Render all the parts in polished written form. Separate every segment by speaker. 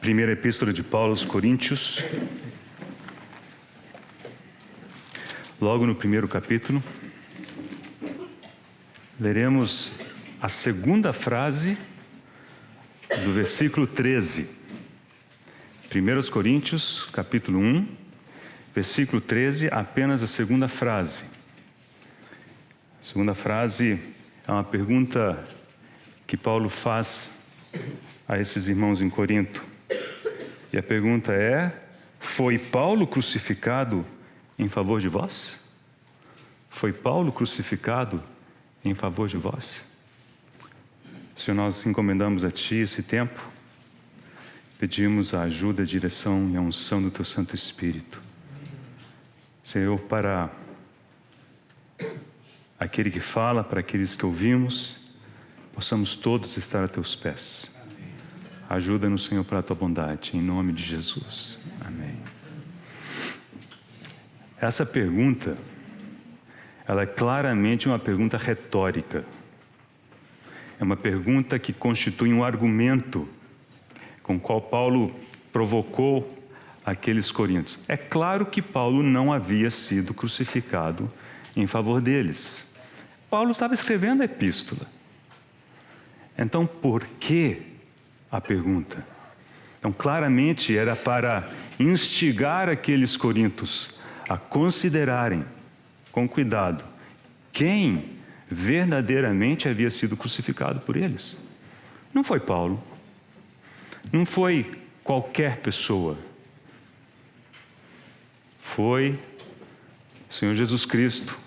Speaker 1: Primeira Epístola de Paulo aos Coríntios, logo no primeiro capítulo, leremos a segunda frase do versículo 13. 1 Coríntios, capítulo 1, versículo 13, apenas a segunda frase. A segunda frase é uma pergunta que Paulo faz a esses irmãos em Corinto. E a pergunta é: foi Paulo crucificado em favor de vós? Foi Paulo crucificado em favor de vós? Senhor, nós encomendamos a Ti esse tempo, pedimos a ajuda, a direção e a unção do Teu Santo Espírito. Senhor, para aquele que fala, para aqueles que ouvimos, possamos todos estar a Teus pés. Ajuda-nos, Senhor, para a Tua bondade, em nome de Jesus. Amém. Essa pergunta, ela é claramente uma pergunta retórica. É uma pergunta que constitui um argumento com o qual Paulo provocou aqueles coríntios. É claro que Paulo não havia sido crucificado em favor deles. Paulo estava escrevendo a epístola. Então, por que a pergunta? Então, claramente era para instigar aqueles coríntios a considerarem, com cuidado, quem verdadeiramente havia sido crucificado por eles. Não foi Paulo, não foi qualquer pessoa, foi o Senhor Jesus Cristo,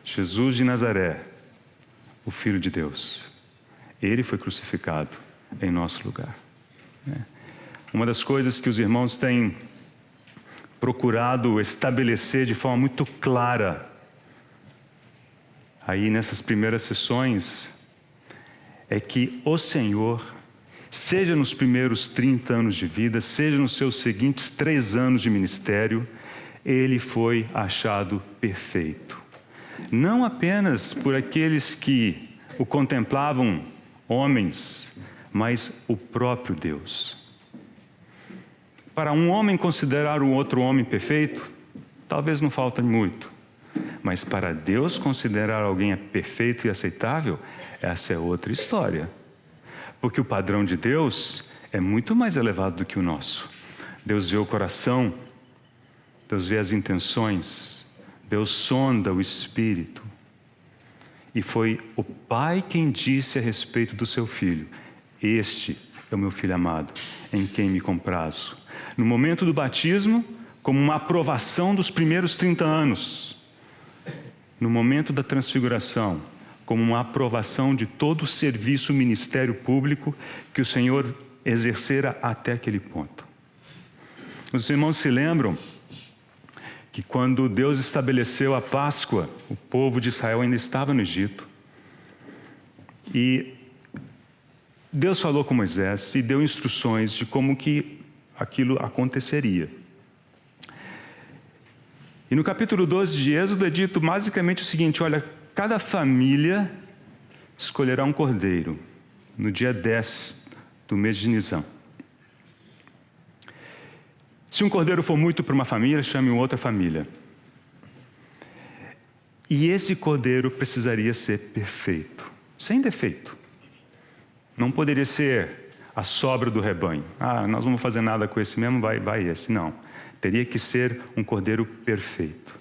Speaker 1: Jesus de Nazaré, o Filho de Deus. Ele foi crucificado em nosso lugar. Uma das coisas que os irmãos têm procurado estabelecer de forma muito clara aí nessas primeiras sessões é que o Senhor, seja nos primeiros 30 anos de vida, seja nos seus seguintes 3 anos de ministério, Ele foi achado perfeito. Não apenas por aqueles que o contemplavam, homens, mas o próprio Deus. Para um homem considerar um outro homem perfeito, talvez não falte muito. Mas para Deus considerar alguém perfeito e aceitável, essa é outra história. Porque o padrão de Deus é muito mais elevado do que o nosso. Deus vê o coração, Deus vê as intenções, Deus sonda o espírito. E foi o Pai quem disse a respeito do seu Filho: este é o meu Filho amado, em quem me comprazo. No momento do batismo, como uma aprovação dos primeiros 30 anos. No momento da transfiguração, como uma aprovação de todo o serviço, ministério público que o Senhor exercera até aquele ponto. Os irmãos se lembram que quando Deus estabeleceu a Páscoa, o povo de Israel ainda estava no Egito. E Deus falou com Moisés e deu instruções de como que aquilo aconteceria. E no capítulo 12 de Êxodo é dito basicamente o seguinte: olha, cada família escolherá um cordeiro no dia 10 do mês de Nisã. Se um cordeiro for muito para uma família, chame outra família. E esse cordeiro precisaria ser perfeito, sem defeito. Não poderia ser a sobra do rebanho. Nós não vamos fazer nada com esse mesmo, vai esse. Não. Teria que ser um cordeiro perfeito.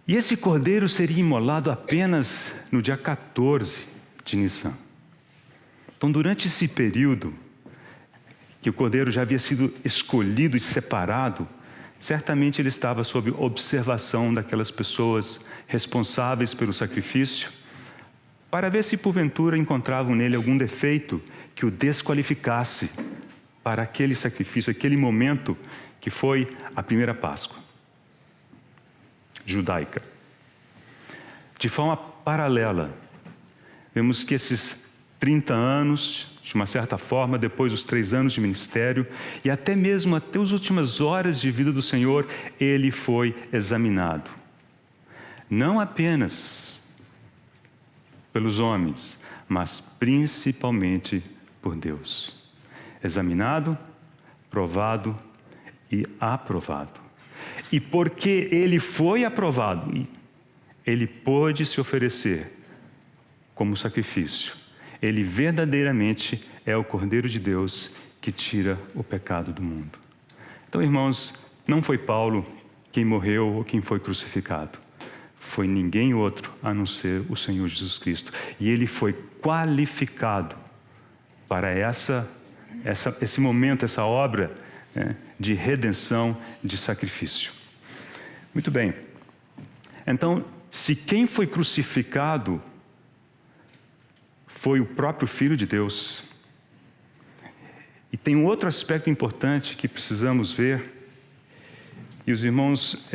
Speaker 1: E esse cordeiro seria imolado apenas no dia 14 de Nissan. Então, durante esse período que o cordeiro já havia sido escolhido e separado, certamente ele estava sob observação daquelas pessoas responsáveis pelo sacrifício, para ver se porventura encontravam nele algum defeito que o desqualificasse para aquele sacrifício, aquele momento que foi a primeira Páscoa judaica. De forma paralela, vemos que esses 30 anos, de uma certa forma, depois dos 3 anos de ministério, e até mesmo até as últimas horas de vida do Senhor, ele foi examinado. Não apenas pelos homens, mas principalmente por Deus. examinado, provado e aprovado. E porque ele foi aprovado, ele pôde se oferecer como sacrifício. Ele verdadeiramente é o Cordeiro de Deus que tira o pecado do mundo. Então, irmãos, não foi Paulo quem morreu ou quem foi crucificado. Foi ninguém outro a não ser o Senhor Jesus Cristo. E ele foi qualificado para esse momento, essa obra, né, de redenção, de sacrifício. Muito bem. Então, se quem foi crucificado foi o próprio Filho de Deus, e tem um outro aspecto importante que precisamos ver, e os irmãos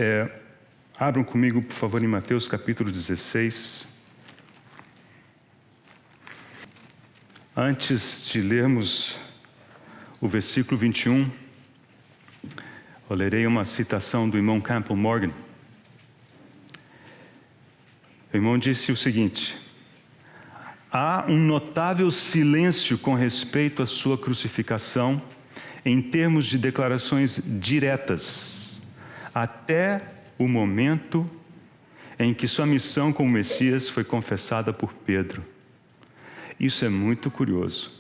Speaker 1: abram comigo, por favor, em Mateus capítulo 16. Antes de lermos o versículo 21, eu lerei uma citação do irmão Campbell Morgan. O irmão disse o seguinte: há um notável silêncio com respeito à sua crucificação em termos de declarações diretas, até o momento em que sua missão como Messias foi confessada por Pedro. Isso é muito curioso.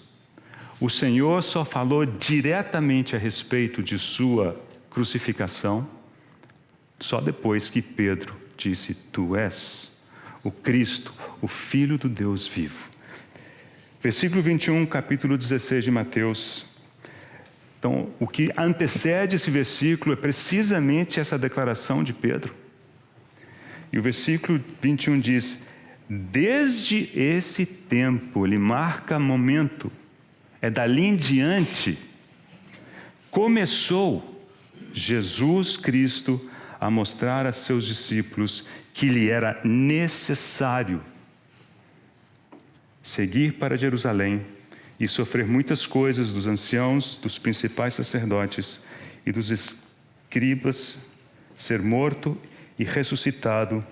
Speaker 1: O Senhor só falou diretamente a respeito de sua crucificação só depois que Pedro disse: tu és o Cristo, o Filho do Deus vivo. Versículo 21, capítulo 16 de Mateus. Então, o que antecede esse versículo é precisamente essa declaração de Pedro. E o versículo 21 diz: desde esse tempo, ele marca momento, é dali em diante, começou Jesus Cristo a mostrar a seus discípulos que lhe era necessário seguir para Jerusalém e sofrer muitas coisas dos anciãos, dos principais sacerdotes e dos escribas, ser morto e ressuscitado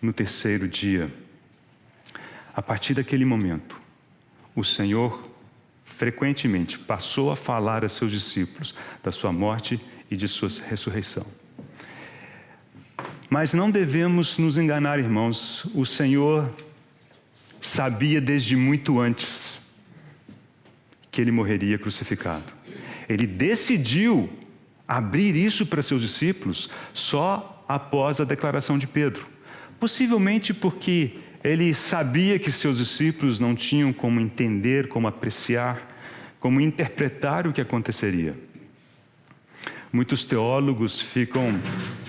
Speaker 1: no terceiro dia. A partir daquele momento, o Senhor frequentemente passou a falar a seus discípulos da sua morte e de sua ressurreição. Mas não devemos nos enganar, irmãos. O Senhor sabia desde muito antes que ele morreria crucificado. Ele decidiu abrir isso para seus discípulos só após a declaração de Pedro. Possivelmente porque ele sabia que seus discípulos não tinham como entender, como apreciar, como interpretar o que aconteceria. Muitos teólogos ficam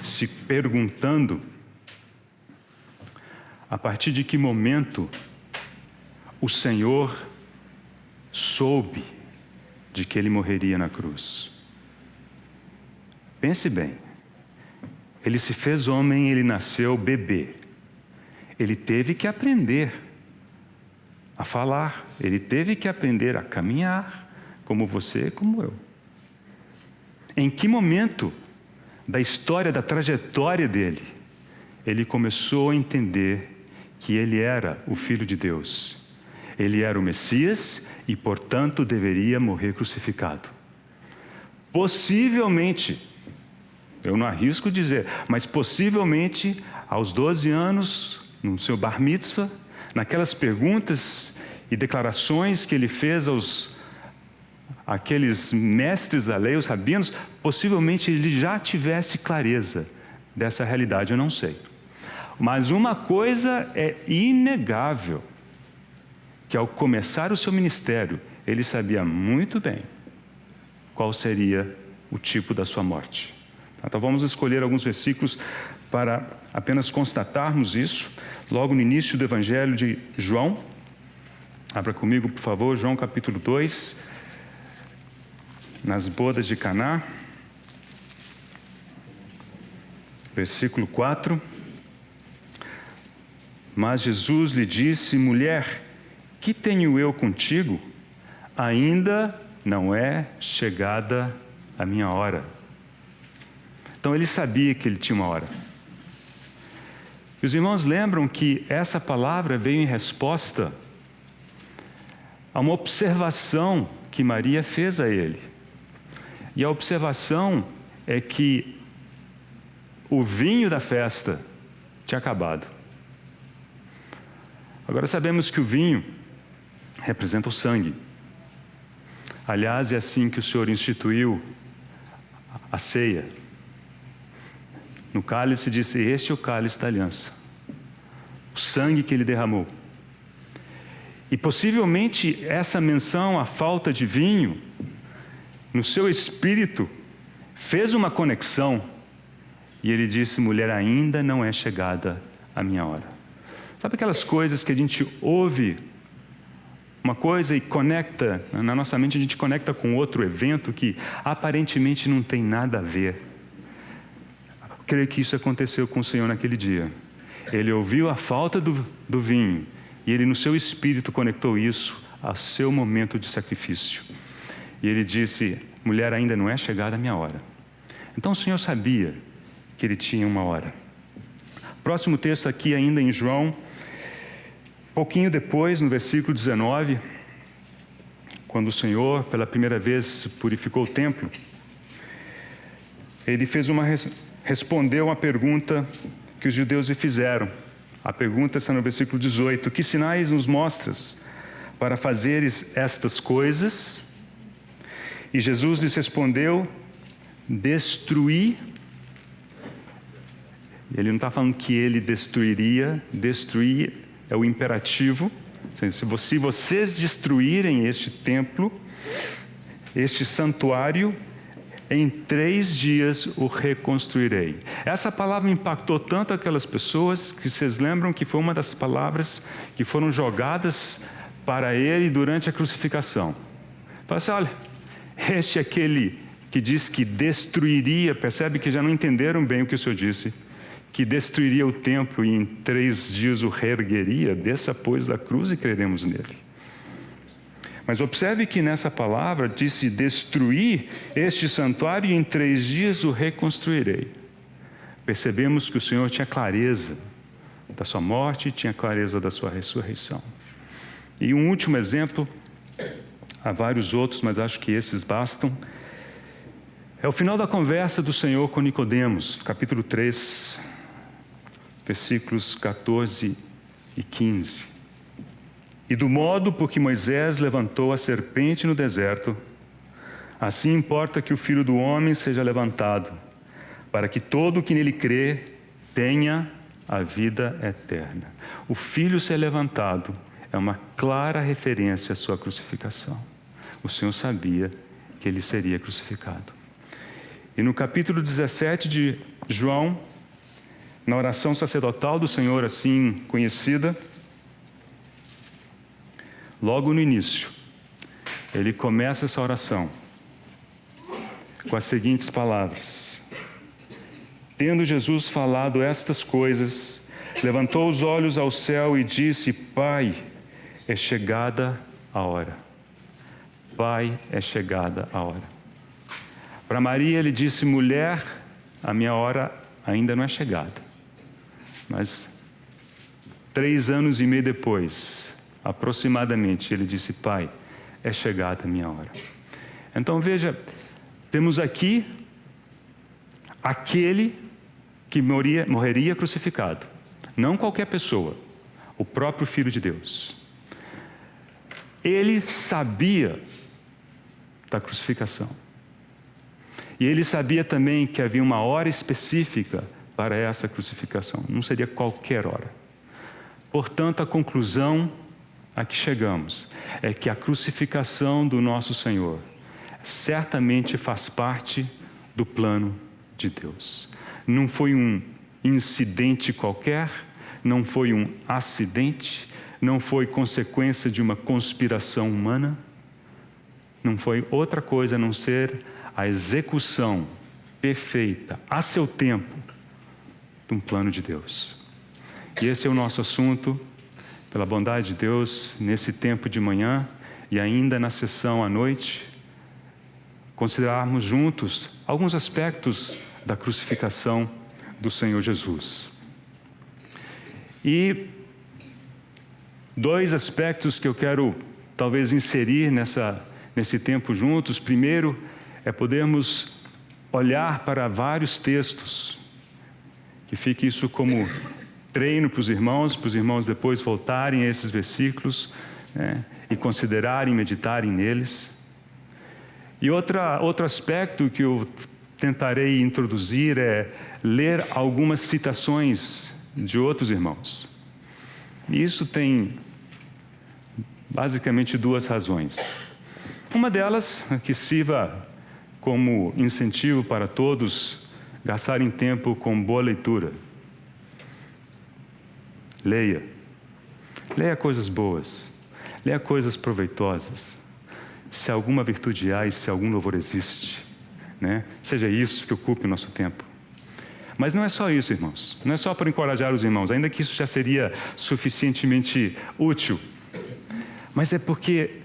Speaker 1: se perguntando a partir de que momento o Senhor soube de que ele morreria na cruz. Pense bem, ele se fez homem, ele nasceu bebê. Ele teve que aprender a falar, ele teve que aprender a caminhar, como você e como eu. Em que momento da história, da trajetória dele, ele começou a entender que ele era o Filho de Deus? Ele era o Messias e, portanto, deveria morrer crucificado. Possivelmente, eu não arrisco dizer, mas possivelmente aos 12 anos, no seu bar mitzvah, naquelas perguntas e declarações que ele fez àqueles mestres da lei, os rabinos, possivelmente ele já tivesse clareza dessa realidade, eu não sei. Mas uma coisa é inegável, que ao começar o seu ministério, ele sabia muito bem qual seria o tipo da sua morte. Então vamos escolher alguns versículos para apenas constatarmos isso. Logo no início do Evangelho de João, abra comigo, por favor, João capítulo 2, nas bodas de Caná, versículo 4. Mas Jesus lhe disse: mulher, que tenho eu contigo? Ainda não é chegada a minha hora. Então ele sabia que ele tinha uma hora. E os irmãos lembram que essa palavra veio em resposta a uma observação que Maria fez a ele. E a observação é que o vinho da festa tinha acabado. Agora sabemos que o vinho representa o sangue. Aliás, é assim que o Senhor instituiu a ceia. No cálice disse: este é o cálice da aliança. O sangue que ele derramou. E possivelmente essa menção à falta de vinho, no seu espírito, fez uma conexão. E ele disse: mulher, ainda não é chegada a minha hora. Sabe aquelas coisas que a gente ouve uma coisa e conecta, na nossa mente a gente conecta com outro evento que aparentemente não tem nada a ver. Eu creio que isso aconteceu com o Senhor naquele dia. Ele ouviu a falta do vinho e ele no seu espírito conectou isso ao seu momento de sacrifício. E ele disse: mulher, ainda não é chegada a minha hora. Então o Senhor sabia que ele tinha uma hora. Próximo texto aqui ainda em João, pouquinho depois, no versículo 19, quando o Senhor pela primeira vez purificou o templo, ele respondeu uma pergunta que os judeus lhe fizeram. A pergunta está no versículo 18: que sinais nos mostras para fazeres estas coisas? E Jesus lhes respondeu: destruir. Ele não está falando que ele destruiria, destruir é o imperativo. Se vocês destruírem este templo, este santuário, em 3 dias o reconstruirei. Essa palavra impactou tanto aquelas pessoas que vocês lembram que foi uma das palavras que foram jogadas para ele durante a crucificação. Fala assim: olha, este é aquele que diz que destruiria, percebe que já não entenderam bem o que o Senhor disse, que destruiria o templo e em 3 dias o reergueria, desça pois da cruz e creremos nele. Mas observe que nessa palavra disse destruir este santuário e em 3 dias o reconstruirei. Percebemos que o Senhor tinha clareza da sua morte e tinha clareza da sua ressurreição. E um último exemplo, há vários outros, mas acho que esses bastam. É o final da conversa do Senhor com Nicodemos, capítulo 3, versículos 14 e 15. E do modo por que Moisés levantou a serpente no deserto, assim importa que o Filho do Homem seja levantado, para que todo o que nele crê tenha a vida eterna. O Filho ser levantado é uma clara referência à sua crucificação. O Senhor sabia que ele seria crucificado. E no capítulo 17 de João, na oração sacerdotal do Senhor, assim conhecida, logo no início, ele começa essa oração com as seguintes palavras: tendo Jesus falado estas coisas, levantou os olhos ao céu e disse: Pai, é chegada a hora. Pai, é chegada a hora. Para Maria ele disse: mulher, a minha hora ainda não é chegada. Mas 3 anos e meio depois, aproximadamente, ele disse: Pai, é chegada a minha hora. Então veja, temos aqui aquele que morreria crucificado. Não qualquer pessoa, o próprio Filho de Deus. Ele sabia da crucificação. E ele sabia também que havia uma hora específica para essa crucificação. Não seria qualquer hora. Portanto, a conclusão a que chegamos é que a crucificação do nosso Senhor certamente faz parte do plano de Deus. Não foi um incidente qualquer, não foi um acidente, não foi consequência de uma conspiração humana, não foi outra coisa a não ser a execução perfeita, a seu tempo, de um plano de Deus. E esse é o nosso assunto, pela bondade de Deus, nesse tempo de manhã e ainda na sessão à noite, considerarmos juntos alguns aspectos da crucificação do Senhor Jesus. E 2 aspectos que eu quero talvez inserir nesse tempo juntos, primeiro é podermos olhar para vários textos, que fique isso como treino para os irmãos depois voltarem a esses versículos, né, e considerarem, meditarem neles. E outro aspecto que eu tentarei introduzir é ler algumas citações de outros irmãos. E isso tem basicamente duas razões. Uma delas, que sirva como incentivo para todos gastarem tempo com boa leitura. Leia. Leia coisas boas. Leia coisas proveitosas. Se alguma virtude há e se algum louvor existe, né? Seja isso que ocupe o nosso tempo. Mas não é só isso, irmãos. Não é só para encorajar os irmãos, ainda que isso já seria suficientemente útil. Mas é porque,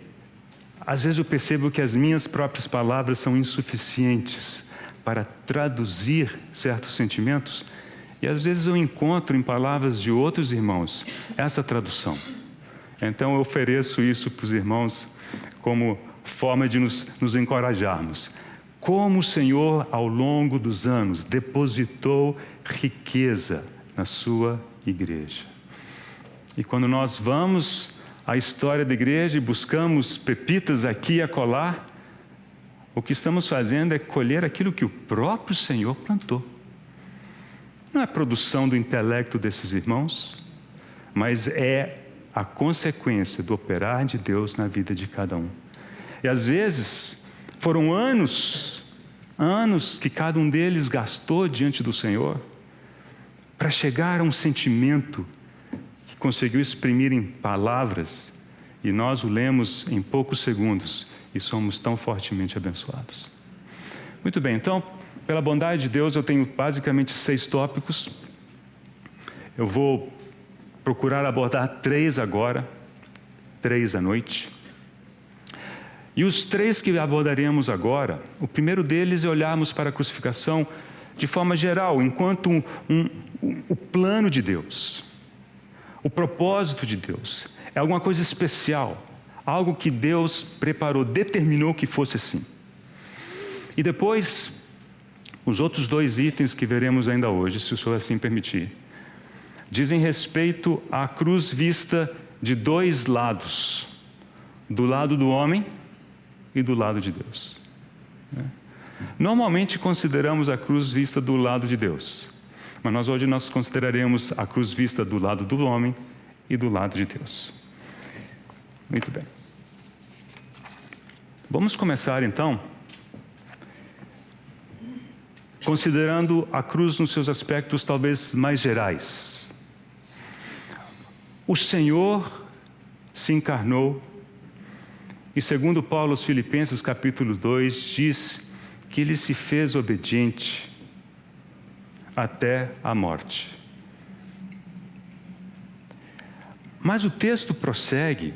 Speaker 1: às vezes eu percebo que as minhas próprias palavras são insuficientes para traduzir certos sentimentos, e às vezes eu encontro em palavras de outros irmãos essa tradução. Então eu ofereço isso para os irmãos como forma de nos encorajarmos. Como o Senhor, ao longo dos anos, depositou riqueza na sua igreja. E quando nós vamos à história da igreja e buscamos pepitas aqui e acolá, o que estamos fazendo é colher aquilo que o próprio Senhor plantou. Não é produção do intelecto desses irmãos, mas é a consequência do operar de Deus na vida de cada um. E às vezes foram anos que cada um deles gastou diante do Senhor para chegar a um sentimento que conseguiu exprimir em palavras, e nós o lemos em poucos segundos e somos tão fortemente abençoados. Muito bem, então, pela bondade de Deus, eu tenho basicamente 6 tópicos. Eu vou procurar abordar 3 agora, 3 à noite. E os 3 que abordaremos agora, o primeiro deles é olharmos para a crucificação de forma geral, enquanto o plano de Deus, o propósito de Deus, é alguma coisa especial, algo que Deus preparou, determinou que fosse assim. E depois, os outros 2 itens que veremos ainda hoje, se o Senhor assim permitir, dizem respeito à cruz vista de 2 lados, do lado do homem e do lado de Deus. Normalmente consideramos a cruz vista do lado de Deus, mas hoje nós consideraremos a cruz vista do lado do homem e do lado de Deus. Muito bem. Vamos começar então considerando a cruz nos seus aspectos talvez mais gerais. O Senhor se encarnou e, segundo Paulo aos Filipenses capítulo 2, diz que Ele se fez obediente até a morte. Mas o texto prossegue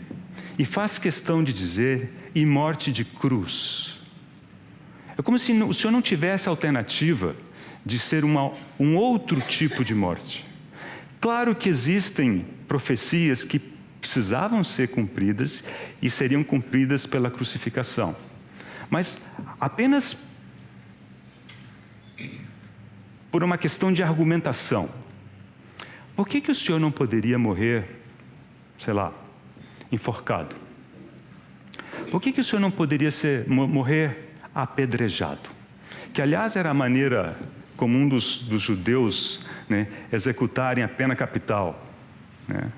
Speaker 1: e faz questão de dizer, e morte de cruz. É como se o Senhor não tivesse alternativa de ser um outro tipo de morte. Claro que existem profecias que precisavam ser cumpridas e seriam cumpridas pela crucificação. Mas apenas por uma questão de argumentação. Por que o Senhor não poderia morrer, sei lá, enforcado? Por que o Senhor não poderia morrer apedrejado? Que, aliás, era a maneira comum dos judeus, né, executarem a pena capital, né?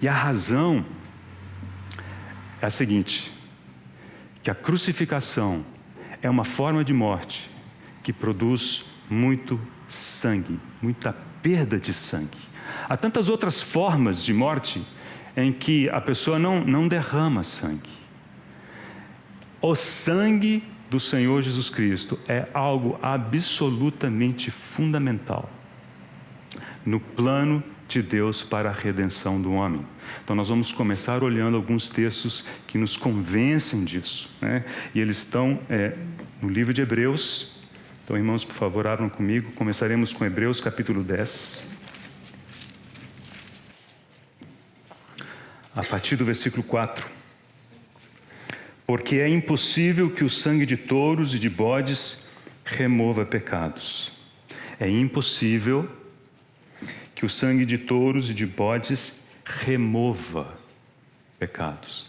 Speaker 1: E a razão é a seguinte, que a crucificação é uma forma de morte que produz muito sangue, muita perda de sangue. Há tantas outras formas de morte em que a pessoa não derrama sangue. O sangue do Senhor Jesus Cristo é algo absolutamente fundamental no plano de Deus para a redenção do homem. Então nós vamos começar olhando alguns textos que nos convencem disso, né? E eles estão no livro de Hebreus. Então, irmãos, por favor, abram comigo. Começaremos com Hebreus capítulo 10. A partir do versículo 4. Porque é impossível que o sangue de touros e de bodes remova pecados. É impossível que o sangue de touros e de bodes remova pecados.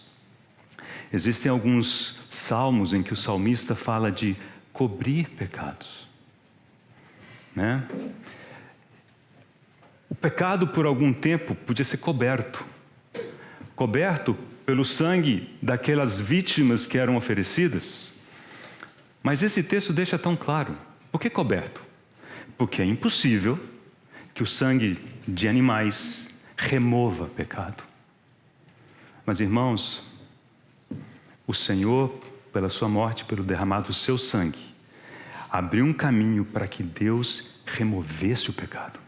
Speaker 1: Existem alguns salmos em que o salmista fala de cobrir pecados, né? O pecado por algum tempo podia ser coberto pelo sangue daquelas vítimas que eram oferecidas. Mas esse texto deixa tão claro. Por que coberto? Porque é impossível que o sangue de animais remova pecado. Mas, irmãos, o Senhor, pela sua morte, pelo derramado do seu sangue, abriu um caminho para que Deus removesse o pecado.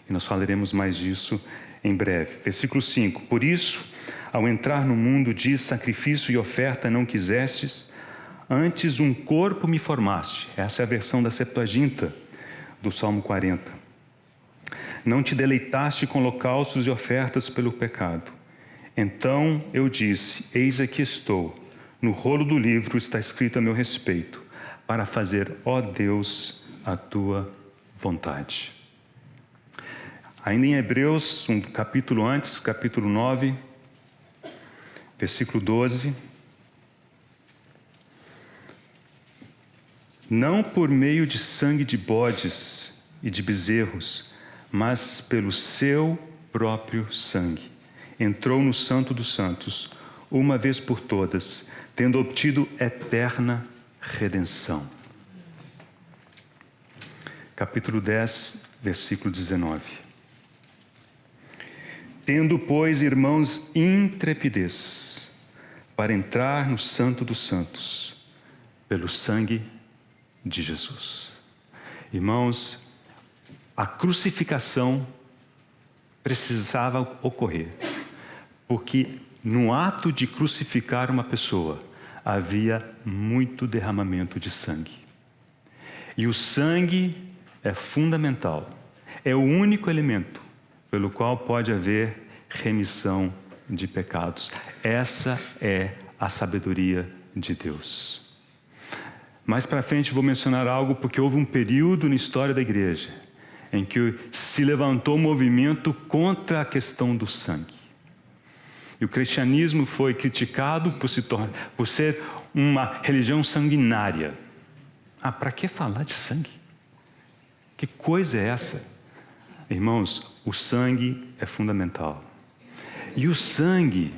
Speaker 1: E nós falaremos mais disso em breve. Versículo 5. Por isso, ao entrar no mundo, diz: sacrifício e oferta não quisestes, antes um corpo me formaste. Essa é a versão da Septuaginta do Salmo 40. Não te deleitaste com holocaustos e ofertas pelo pecado. Então eu disse: eis aqui estou, no rolo do livro está escrito a meu respeito, para fazer, ó Deus, a tua vontade. Ainda em Hebreus, um capítulo antes, capítulo 9, versículo 12. Não por meio de sangue de bodes e de bezerros, mas pelo seu próprio sangue, entrou no Santo dos Santos, uma vez por todas, tendo obtido eterna redenção. Capítulo 10, versículo 19. Tendo, pois, irmãos, intrepidez para entrar no Santo dos Santos, pelo sangue de Jesus. Irmãos, a crucificação precisava ocorrer, porque no ato de crucificar uma pessoa, havia muito derramamento de sangue. E o sangue é fundamental, é o único elemento pelo qual pode haver remissão de pecados. Essa é a sabedoria de Deus. Mais para frente vou mencionar algo, porque houve um período na história da igreja em que se levantou um movimento contra a questão do sangue. E o cristianismo foi criticado por ser uma religião sanguinária. Para que falar de sangue? Que coisa é essa? Irmãos, o sangue é fundamental. E o sangue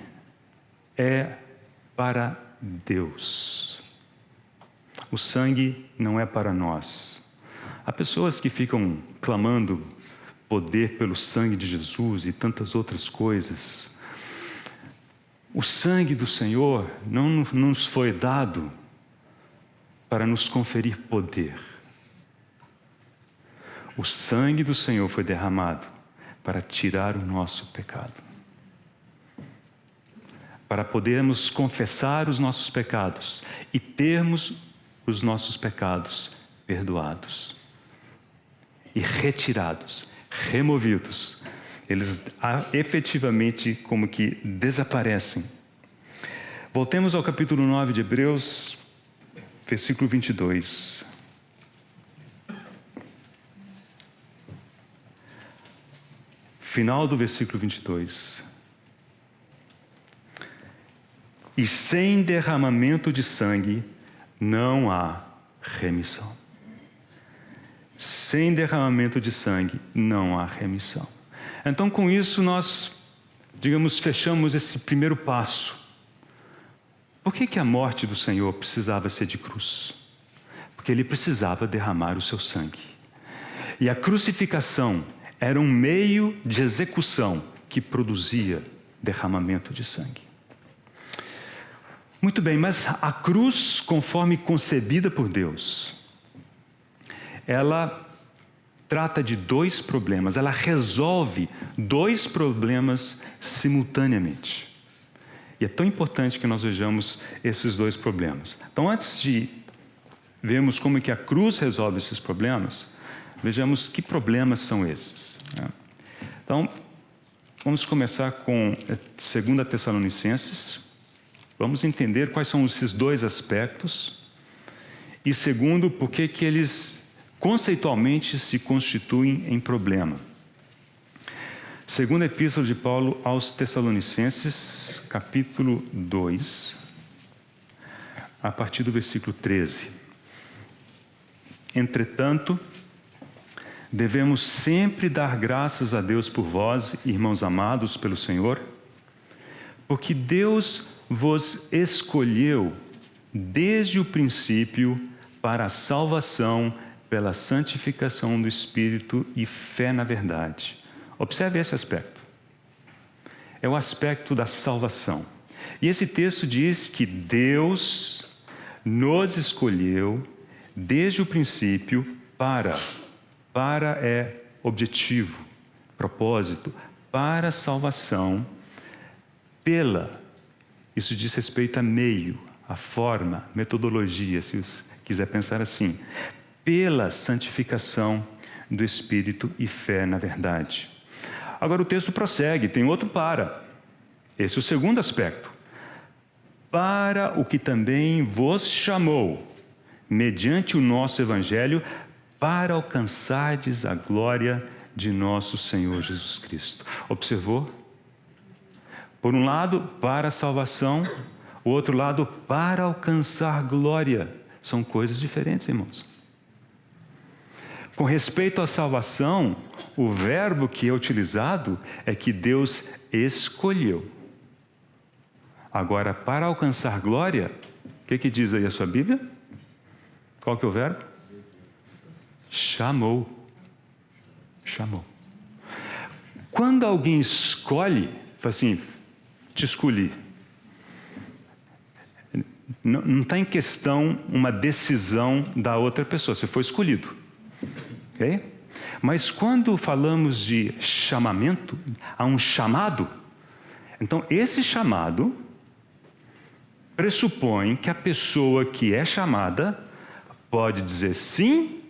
Speaker 1: é para Deus. O sangue não é para nós. Há pessoas que ficam clamando poder pelo sangue de Jesus e tantas outras coisas. O sangue do Senhor não nos foi dado para nos conferir poder. O sangue do Senhor foi derramado para tirar o nosso pecado. Para podermos confessar os nossos pecados e termos os nossos pecados perdoados e retirados, removidos. Eles efetivamente como que desaparecem. Voltemos ao capítulo 9 de Hebreus, versículo 22. Final do versículo 22. E sem derramamento de sangue não há remissão. Sem derramamento de sangue não há remissão. Então, com isso, nós, fechamos esse primeiro passo. Por que a morte do Senhor precisava ser de cruz? Porque Ele precisava derramar o seu sangue. E a crucificação era um meio de execução que produzia derramamento de sangue. Muito bem, mas a cruz, conforme concebida por Deus, ela trata de dois problemas, ela resolve dois problemas simultaneamente. E é tão importante que nós vejamos esses dois problemas. Então, antes de vermos como é que a cruz resolve esses problemas, vejamos que problemas são esses. Então, vamos começar com 2 Tessalonicenses, Vamos entender quais são esses dois aspectos. E segundo, por que eles conceitualmente se constituem em problema. Segunda Epístola de Paulo aos Tessalonicenses, capítulo 2, a partir do versículo 13. Entretanto, devemos sempre dar graças a Deus por vós, irmãos amados pelo Senhor, porque Deus vos escolheu desde o princípio para a salvação pela santificação do Espírito e fé na verdade. Observe esse aspecto. É o aspecto da salvação. E esse texto diz que Deus nos escolheu desde o princípio para é objetivo, propósito, para a salvação isso diz respeito a meio, a forma, metodologia, se você quiser pensar assim, pela santificação do Espírito e fé na verdade. Agora o texto prossegue, tem outro para. Esse é o segundo aspecto. Para o que também vos chamou, mediante o nosso Evangelho, para alcançardes a glória de nosso Senhor Jesus Cristo. Observou? Por um lado, para a salvação, o outro lado, para alcançar glória. São coisas diferentes, irmãos. Com respeito à salvação, o verbo que é utilizado é que Deus escolheu. Agora, para alcançar glória, o que diz aí a sua Bíblia? Qual que é o verbo? Chamou. Chamou. Quando alguém escolhe, fala assim, te escolhi. Não está em questão uma decisão da outra pessoa, você foi escolhido. Okay? Mas quando falamos de chamamento, há um chamado. Então, esse chamado pressupõe que a pessoa que é chamada pode dizer sim,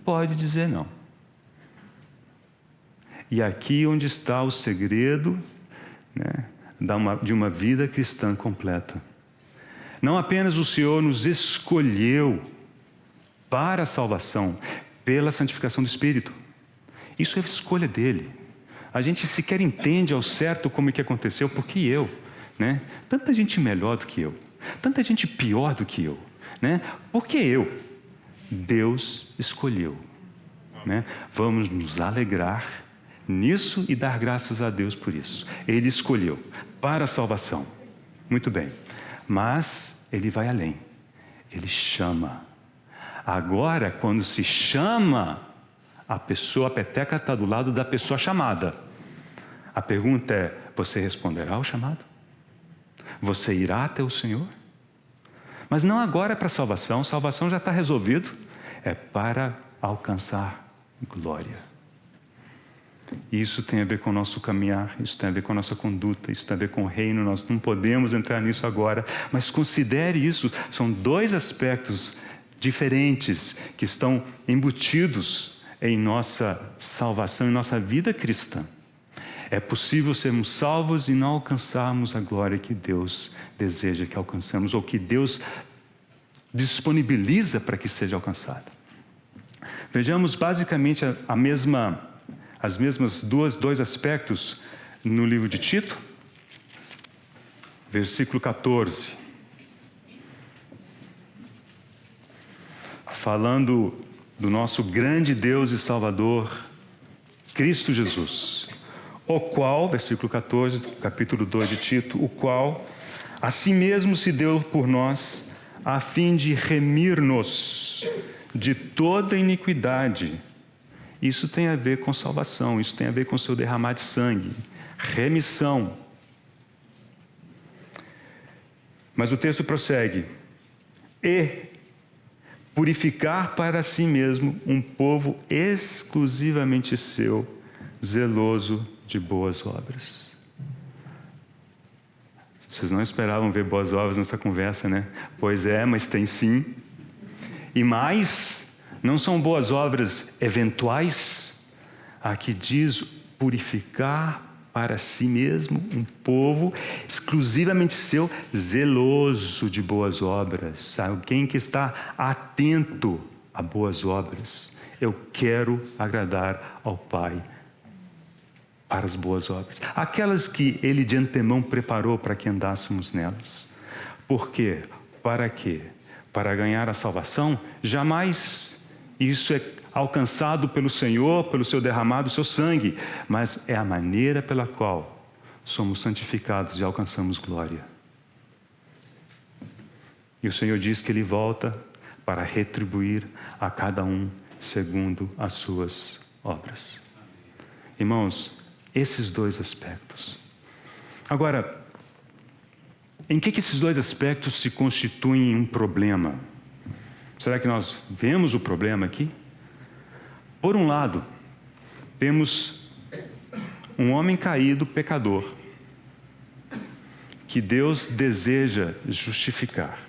Speaker 1: pode dizer não. E aqui onde está o segredo, né, de uma vida cristã completa. Não apenas o Senhor nos escolheu para a salvação, pela santificação do Espírito. Isso é escolha dele. A gente sequer entende ao certo como é que aconteceu, porque eu, né? Tanta gente melhor do que eu, tanta gente pior do que eu, né? Porque eu, Deus escolheu, né? Vamos nos alegrar nisso e dar graças a Deus por isso. Ele escolheu para a salvação. Muito bem. Mas ele vai além. Ele chama. Agora, quando se chama, a peteca está do lado da pessoa chamada. A pergunta é, você responderá ao chamado? Você irá até o Senhor? Mas não agora para a salvação já está resolvido. É para alcançar glória. Isso tem a ver com o nosso caminhar, isso tem a ver com a nossa conduta, isso tem a ver com o reino. Nós não podemos entrar nisso agora, mas considere isso. São dois aspectos diferentes que estão embutidos em nossa salvação, em nossa vida cristã. É possível sermos salvos e não alcançarmos a glória que Deus deseja que alcancemos, ou que Deus disponibiliza para que seja alcançada. Vejamos basicamente as mesmas dois aspectos no livro de Tito, versículo 14. Falando do nosso grande Deus e Salvador, Cristo Jesus, o qual, versículo 14, capítulo 2 de Tito, o qual a si mesmo se deu por nós, a fim de remir-nos de toda iniquidade. Isso tem a ver com salvação, isso tem a ver com o seu derramar de sangue, remissão. Mas o texto prossegue, e purificar para si mesmo um povo exclusivamente seu, zeloso de boas obras. Vocês não esperavam ver boas obras nessa conversa, né? Pois é, mas tem sim. E mais, não são boas obras eventuais. Aqui diz purificar para si mesmo um povo exclusivamente seu, zeloso de boas obras, alguém que está atento a boas obras. Eu quero agradar ao Pai para as boas obras, aquelas que Ele de antemão preparou para que andássemos nelas. Por quê? Para quê? Para ganhar a salvação? Jamais. Isso é alcançado pelo Senhor, pelo seu derramado, seu sangue, mas é a maneira pela qual somos santificados e alcançamos glória. E o Senhor diz que Ele volta para retribuir a cada um segundo as suas obras. Irmãos, esses dois aspectos. Agora, em que esses dois aspectos se constituem um problema? Será que nós vemos o problema aqui? Por um lado, temos um homem caído, pecador, que Deus deseja justificar.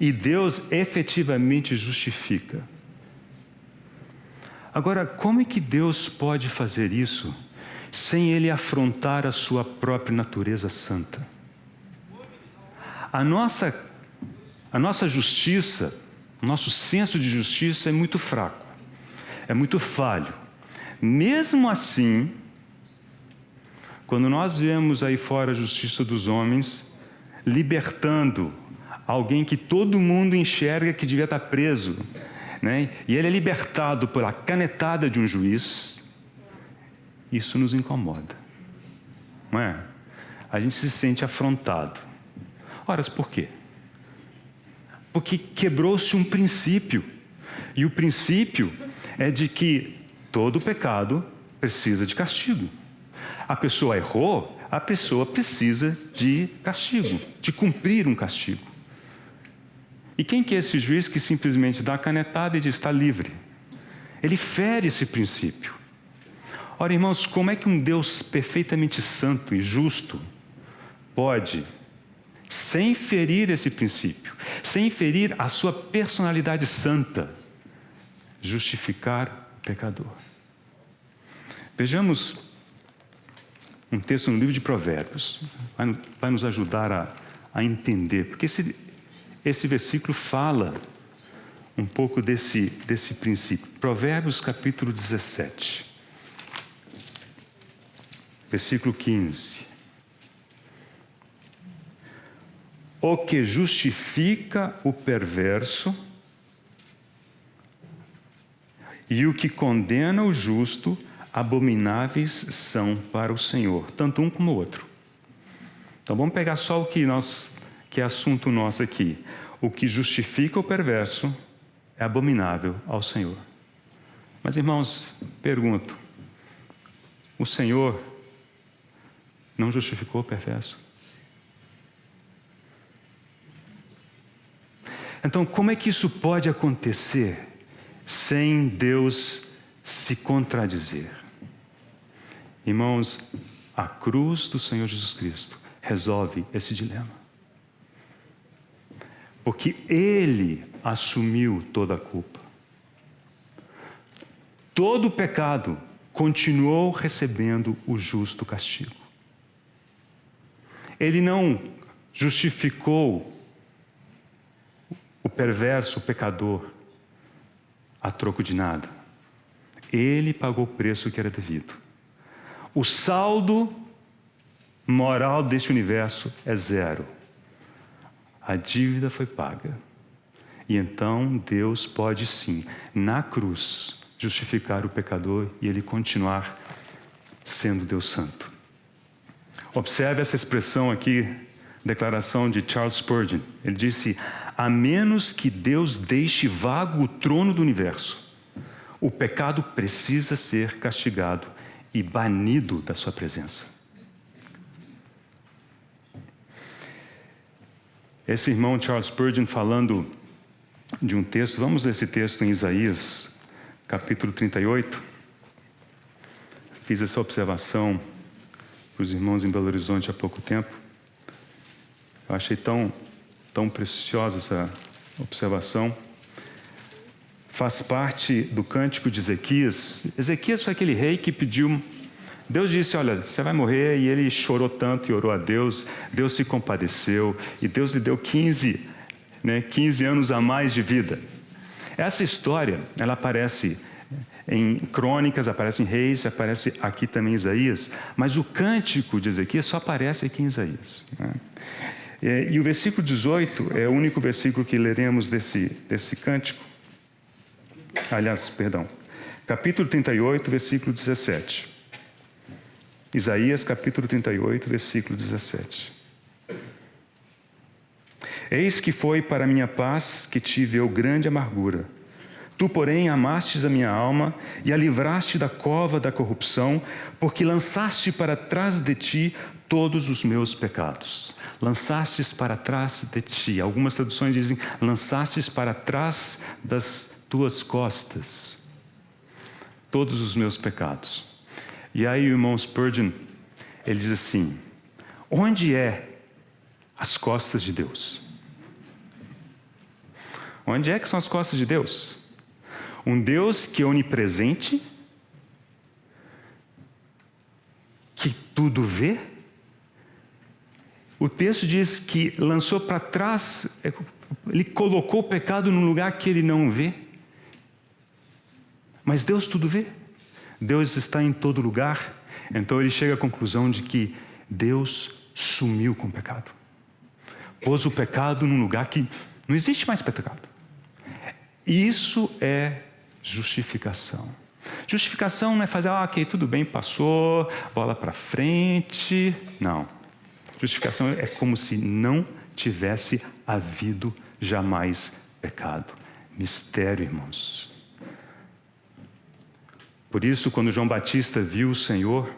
Speaker 1: E Deus efetivamente justifica. Agora, como é que Deus pode fazer isso sem Ele afrontar a sua própria natureza santa? A nossa justiça, o nosso senso de justiça é muito fraco, é muito falho. Mesmo assim, quando nós vemos aí fora a justiça dos homens, libertando alguém que todo mundo enxerga que devia estar preso, né? E ele é libertado pela canetada de um juiz, isso nos incomoda, não é? A gente se sente afrontado. Ora, por quê? Porque quebrou-se um princípio, e o princípio é de que todo pecado precisa de castigo. A pessoa errou, a pessoa precisa de castigo, de cumprir um castigo. E quem que é esse juiz que simplesmente dá a canetada e diz, está livre? Ele fere esse princípio. Ora, irmãos, como é que um Deus perfeitamente santo e justo pode, sem ferir esse princípio, sem ferir a sua personalidade santa, justificar o pecador? Vejamos um texto no livro de Provérbios, vai nos ajudar a entender, porque esse versículo fala um pouco desse princípio. Provérbios capítulo 17, versículo 15. O que justifica o perverso e o que condena o justo, abomináveis são para o Senhor, tanto um como o outro. Então vamos pegar só o que é assunto nosso aqui. O que justifica o perverso é abominável ao Senhor. Mas, irmãos, pergunto, o Senhor não justificou o perverso? Então, como é que isso pode acontecer sem Deus se contradizer? Irmãos, a cruz do Senhor Jesus Cristo resolve esse dilema. Porque Ele assumiu toda a culpa. Todo o pecado continuou recebendo o justo castigo. Ele não justificou o perverso, o pecador, a troco de nada. Ele pagou o preço que era devido. O saldo moral deste universo é zero. A dívida foi paga. E então Deus pode sim, na cruz, justificar o pecador e ele continuar sendo Deus Santo. Observe essa expressão aqui, declaração de Charles Spurgeon. Ele disse, a menos que Deus deixe vago o trono do universo, o pecado precisa ser castigado e banido da sua presença. Esse irmão Charles Spurgeon falando de um texto, vamos ler esse texto em Isaías, capítulo 38. Fiz essa observação para os irmãos em Belo Horizonte há pouco tempo. Eu achei tão preciosa essa observação. Faz parte do cântico de Ezequias. Ezequias foi aquele rei que pediu Deus disse, olha, você vai morrer, e ele chorou tanto e orou a Deus, Deus se compadeceu, e Deus lhe deu 15 anos a mais de vida. Essa história, ela aparece em Crônicas, aparece em Reis, aparece aqui também em Isaías, mas o cântico de Ezequias só aparece aqui em Isaías, né? E o versículo 18 é o único versículo que leremos desse cântico. Aliás, perdão, capítulo 38, versículo 17. Isaías, capítulo 38, versículo 17. Eis que foi para minha paz que tive eu grande amargura. Tu, porém, amastes a minha alma e a livraste da cova da corrupção, porque lançaste para trás de ti todos os meus pecados. Lançastes para trás de ti. Algumas traduções dizem, lançastes para trás das tuas costas todos os meus pecados. E aí o irmão Spurgeon, ele diz assim, onde é as costas de Deus? Onde é que são as costas de Deus? Um Deus que é onipresente, que tudo vê. O texto diz que lançou para trás, ele colocou o pecado num lugar que ele não vê. Mas Deus tudo vê. Deus está em todo lugar. Então ele chega à conclusão de que Deus sumiu com o pecado. Pôs o pecado num lugar que não existe mais pecado. Isso é justificação. Justificação não é fazer, ok, tudo bem, passou, bola para frente. Não. Justificação é como se não tivesse havido jamais pecado. Mistério, irmãos. Por isso, quando João Batista viu o Senhor,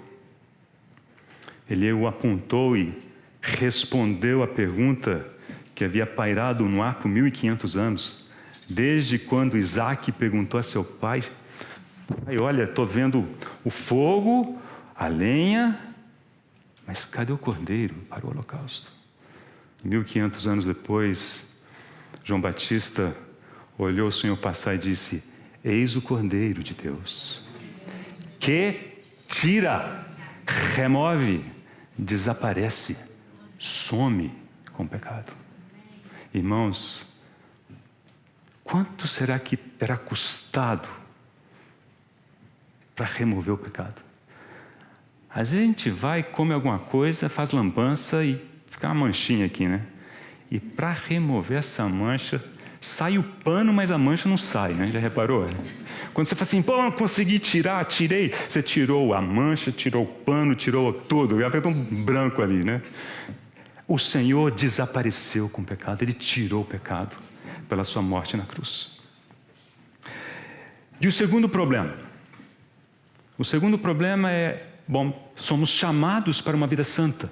Speaker 1: ele o apontou e respondeu a pergunta que havia pairado no ar por 1500 anos, desde quando Isaac perguntou a seu pai, olha, estou vendo o fogo, a lenha, mas cadê o cordeiro para o holocausto? 1500 anos depois, João Batista olhou o Senhor passar e disse, eis o cordeiro de Deus, que tira, remove, desaparece, some com o pecado. Irmãos, quanto será que terá custado para remover o pecado? Às vezes a gente vai, come alguma coisa, faz lambança e fica uma manchinha aqui, né? E para remover essa mancha, sai o pano, mas a mancha não sai, né? Já reparou? Quando você fala assim, pô, não consegui tirar, tirei. Você tirou a mancha, tirou o pano, tirou tudo. Já fez um branco ali, né? O Senhor desapareceu com o pecado. Ele tirou o pecado pela sua morte na cruz. E o segundo problema? O segundo problema é, somos chamados para uma vida santa.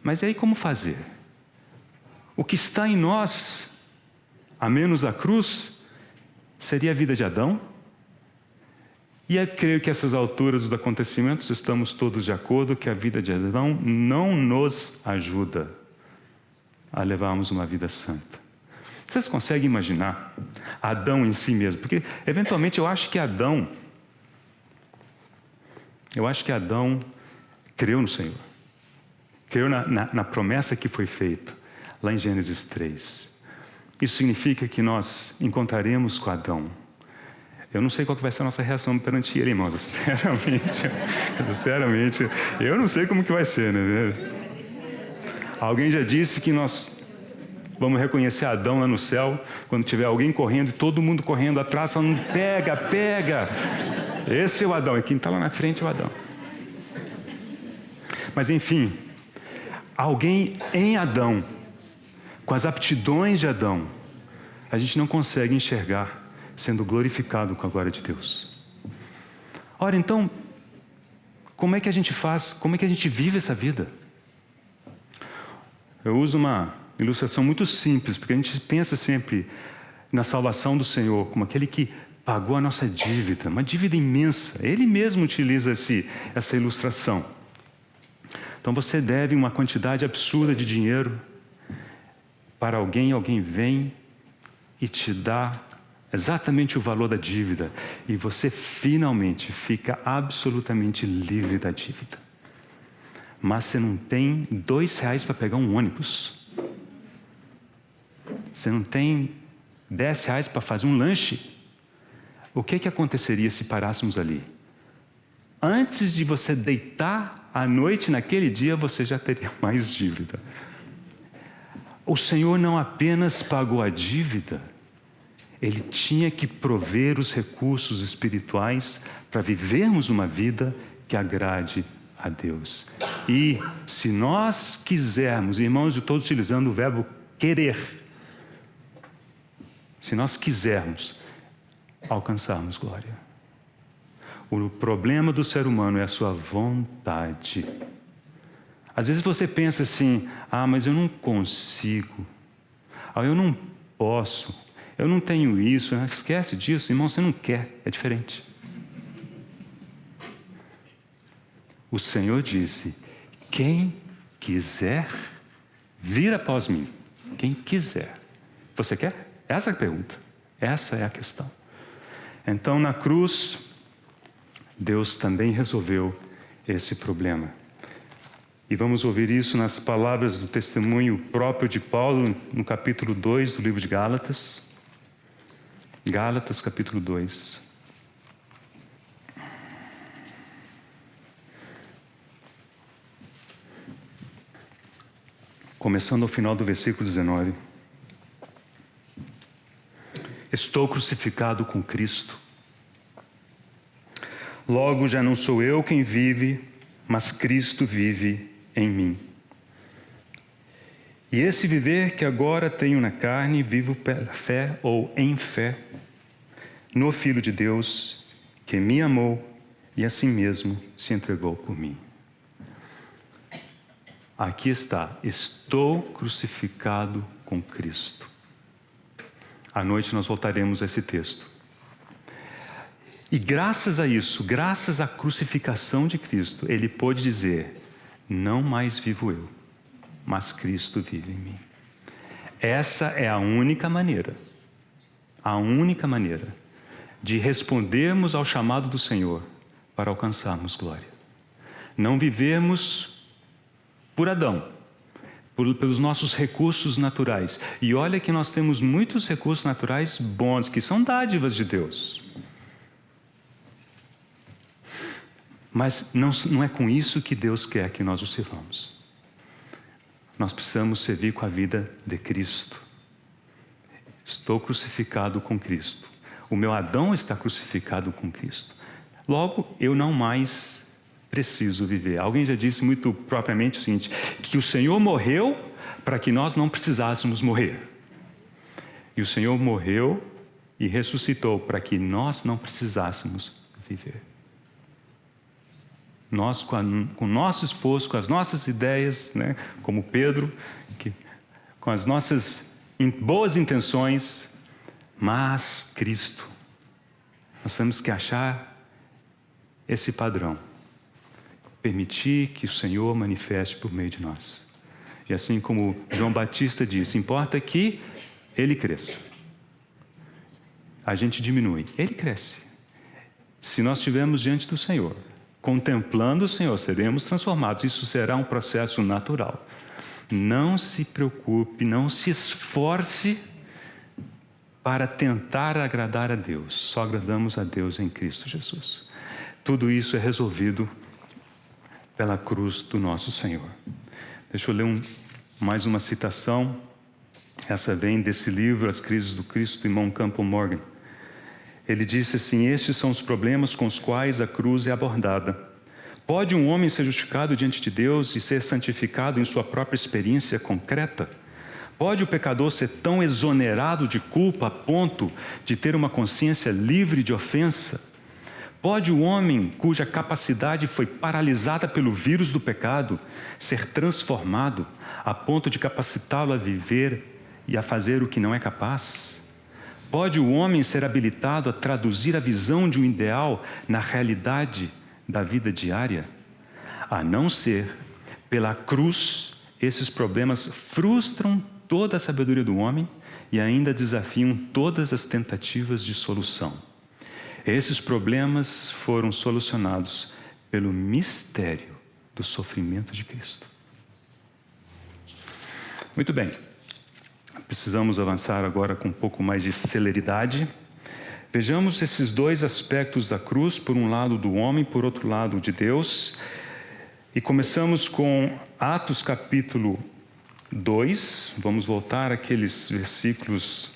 Speaker 1: Mas e aí como fazer? O que está em nós, a menos a cruz, seria a vida de Adão? E eu creio que a essas alturas dos acontecimentos estamos todos de acordo que a vida de Adão não nos ajuda a levarmos uma vida santa. Vocês conseguem imaginar Adão em si mesmo? Porque, eventualmente, eu acho que Adão creu no Senhor. Creu na promessa que foi feita, lá em Gênesis 3. Isso significa que nós encontraremos com Adão. Eu não sei qual que vai ser a nossa reação perante ele, irmãos, sinceramente, eu não sei como que vai ser, né? Alguém já disse que nós vamos reconhecer Adão lá no céu, quando tiver alguém correndo, e todo mundo correndo atrás, falando, pega, pega. Esse é o Adão, e quem está lá na frente é o Adão. Mas enfim, alguém em Adão, com as aptidões de Adão, a gente não consegue enxergar sendo glorificado com a glória de Deus. Ora, então, como é que a gente faz, como é que a gente vive essa vida? Eu uso uma ilustração muito simples, porque a gente pensa sempre na salvação do Senhor como aquele que pagou a nossa dívida, uma dívida imensa. Ele mesmo utiliza essa ilustração. Então você deve uma quantidade absurda de dinheiro para alguém vem e te dá exatamente o valor da dívida, e você finalmente fica absolutamente livre da dívida. Mas você não tem R$2 para pegar um ônibus. Você não tem R$10 para fazer um lanche. O que aconteceria se parássemos ali? Antes de você deitar à noite naquele dia, você já teria mais dívida. O Senhor não apenas pagou a dívida, Ele tinha que prover os recursos espirituais para vivermos uma vida que agrade a Deus. E se nós quisermos, irmãos, eu estou utilizando o verbo querer, se nós quisermos alcançarmos glória. O problema do ser humano é a sua vontade. Às vezes você pensa assim, mas eu não consigo, eu não posso, eu não tenho isso. Esquece disso, irmão, você não quer, é diferente. O Senhor disse, quem quiser, vir após mim. Quem quiser. Você quer? Essa é a pergunta. Essa é a questão. Então, na cruz, Deus também resolveu esse problema. E vamos ouvir isso nas palavras do testemunho próprio de Paulo, no capítulo 2 do livro de Gálatas. Gálatas, capítulo 2. Começando ao final do versículo 19. Estou crucificado com Cristo. Logo já não sou eu quem vive, mas Cristo vive em mim. E esse viver que agora tenho na carne, vivo pela fé ou em fé, no Filho de Deus, que me amou e assim mesmo se entregou por mim. Aqui está, estou crucificado com Cristo. À noite nós voltaremos a esse texto. E graças a isso, graças à crucificação de Cristo, ele pôde dizer, não mais vivo eu, mas Cristo vive em mim. Essa é a única maneira de respondermos ao chamado do Senhor para alcançarmos glória. Não vivermos por Adão, pelos nossos recursos naturais. E olha que nós temos muitos recursos naturais bons, que são dádivas de Deus. Mas não é com isso que Deus quer que nós o sirvamos. Nós precisamos servir com a vida de Cristo. Estou crucificado com Cristo. O meu Adão está crucificado com Cristo. Logo, eu não mais preciso viver. Alguém já disse muito propriamente o seguinte, que o Senhor morreu para que nós não precisássemos morrer. E o Senhor morreu e ressuscitou para que nós não precisássemos viver. Nós, com o nosso esforço, com as nossas ideias, né, como Pedro, com as nossas boas intenções, mas Cristo. Nós temos que achar esse padrão. Permitir que o Senhor manifeste por meio de nós. E assim como João Batista disse, importa que Ele cresça. A gente diminui, Ele cresce. Se nós estivermos diante do Senhor, contemplando o Senhor, seremos transformados. Isso será um processo natural. Não se preocupe, não se esforce para tentar agradar a Deus. Só agradamos a Deus em Cristo Jesus. Tudo isso é resolvido pela cruz do nosso Senhor. Deixa eu ler mais uma citação. Essa vem desse livro, As Crises do Cristo, do irmão Campbell Morgan. Ele disse assim, estes são os problemas com os quais a cruz é abordada. Pode um homem ser justificado diante de Deus e ser santificado em sua própria experiência concreta? Pode o pecador ser tão exonerado de culpa a ponto de ter uma consciência livre de ofensa? Pode o homem cuja capacidade foi paralisada pelo vírus do pecado ser transformado a ponto de capacitá-lo a viver e a fazer o que não é capaz? Pode o homem ser habilitado a traduzir a visão de um ideal na realidade da vida diária? A não ser pela cruz esses problemas frustram toda a sabedoria do homem e ainda desafiam todas as tentativas de solução. Esses problemas foram solucionados pelo mistério do sofrimento de Cristo. Muito bem, precisamos avançar agora com um pouco mais de celeridade. Vejamos esses dois aspectos da cruz, por um lado do homem, por outro lado de Deus. E começamos com Atos capítulo 2. Vamos voltar àqueles versículos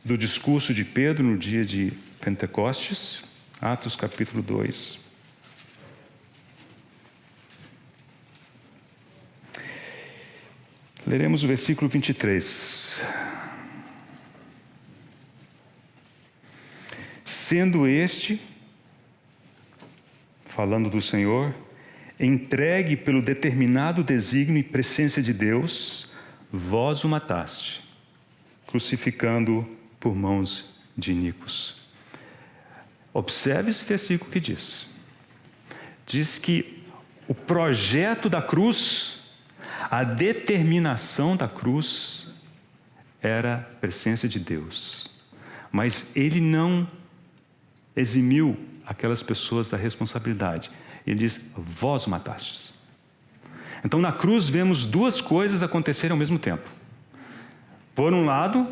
Speaker 1: do discurso de Pedro no dia de Pentecostes. Atos capítulo 2. Leremos o versículo 23. Sendo este, falando do Senhor, entregue pelo determinado desígnio e presciência de Deus, vós o mataste, crucificando por mãos de iníquos. Observe esse versículo que diz. Diz que o projeto da cruz, a determinação da cruz, era a presença de Deus. Mas ele não eximiu aquelas pessoas da responsabilidade. Ele diz, vós o matastes. Então na cruz vemos duas coisas acontecerem ao mesmo tempo. Por um lado,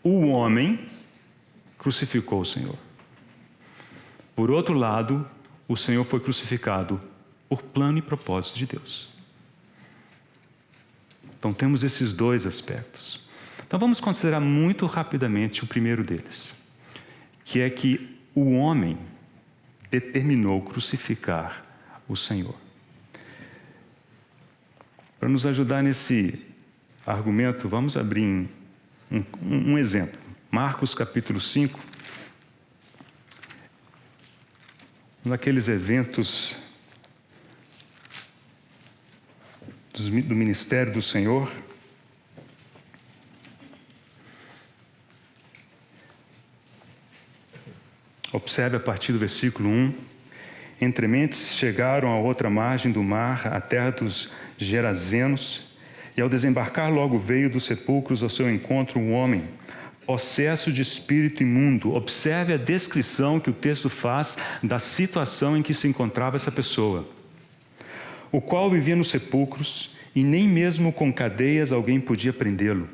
Speaker 1: o homem crucificou o Senhor. Por outro lado, o Senhor foi crucificado por plano e propósito de Deus. Então temos esses dois aspectos. Então vamos considerar muito rapidamente o primeiro deles, que é que o homem determinou crucificar o Senhor. Para nos ajudar nesse argumento, vamos abrir um exemplo. Marcos capítulo 5. Um daqueles eventos do ministério do Senhor. Observe a partir do versículo 1. Entrementes chegaram à outra margem do mar, à terra dos Gerazenos, e ao desembarcar logo veio dos sepulcros ao seu encontro um homem, possesso de espírito imundo. Observe a descrição que o texto faz da situação em que se encontrava essa pessoa. O qual vivia nos sepulcros, e nem mesmo com cadeias alguém podia prendê-lo.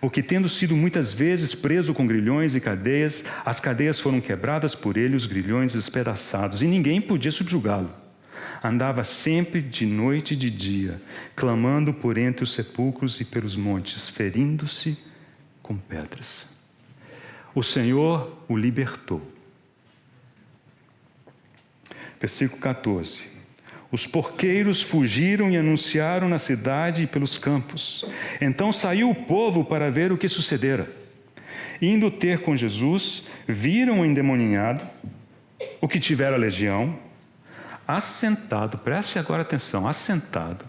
Speaker 1: Porque tendo sido muitas vezes preso com grilhões e cadeias, as cadeias foram quebradas por ele, os grilhões despedaçados, e ninguém podia subjugá-lo. Andava sempre de noite e de dia, clamando por entre os sepulcros e pelos montes, ferindo-se com pedras. O Senhor o libertou. Versículo 14. Os porqueiros fugiram e anunciaram na cidade e pelos campos. Então saiu o povo para ver o que sucedera. Indo ter com Jesus, viram o endemoniado, o que tivera a legião, assentado, preste agora atenção, assentado,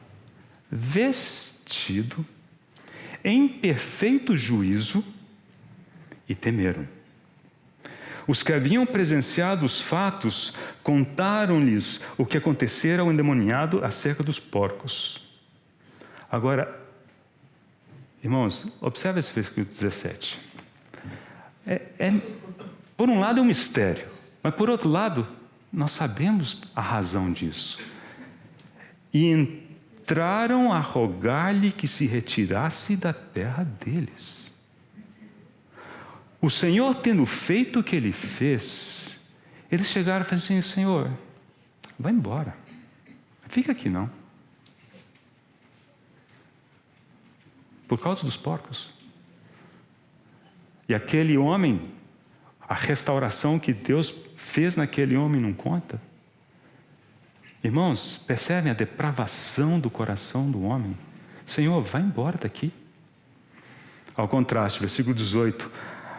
Speaker 1: vestido, em perfeito juízo, e temeram. Os que haviam presenciado os fatos contaram-lhes o que acontecera ao endemoniado acerca dos porcos. Agora, irmãos, observe esse versículo 17. Por um lado é um mistério, mas por outro lado, nós sabemos a razão disso. E entraram a rogar-lhe que se retirasse da terra deles. O Senhor, tendo feito o que Ele fez, eles chegaram e falaram assim, Senhor, vai embora, fica aqui não. Por causa dos porcos. E aquele homem, a restauração que Deus fez naquele homem não conta. Irmãos, percebem a depravação do coração do homem? Senhor, vai embora daqui. Ao contraste, versículo 18,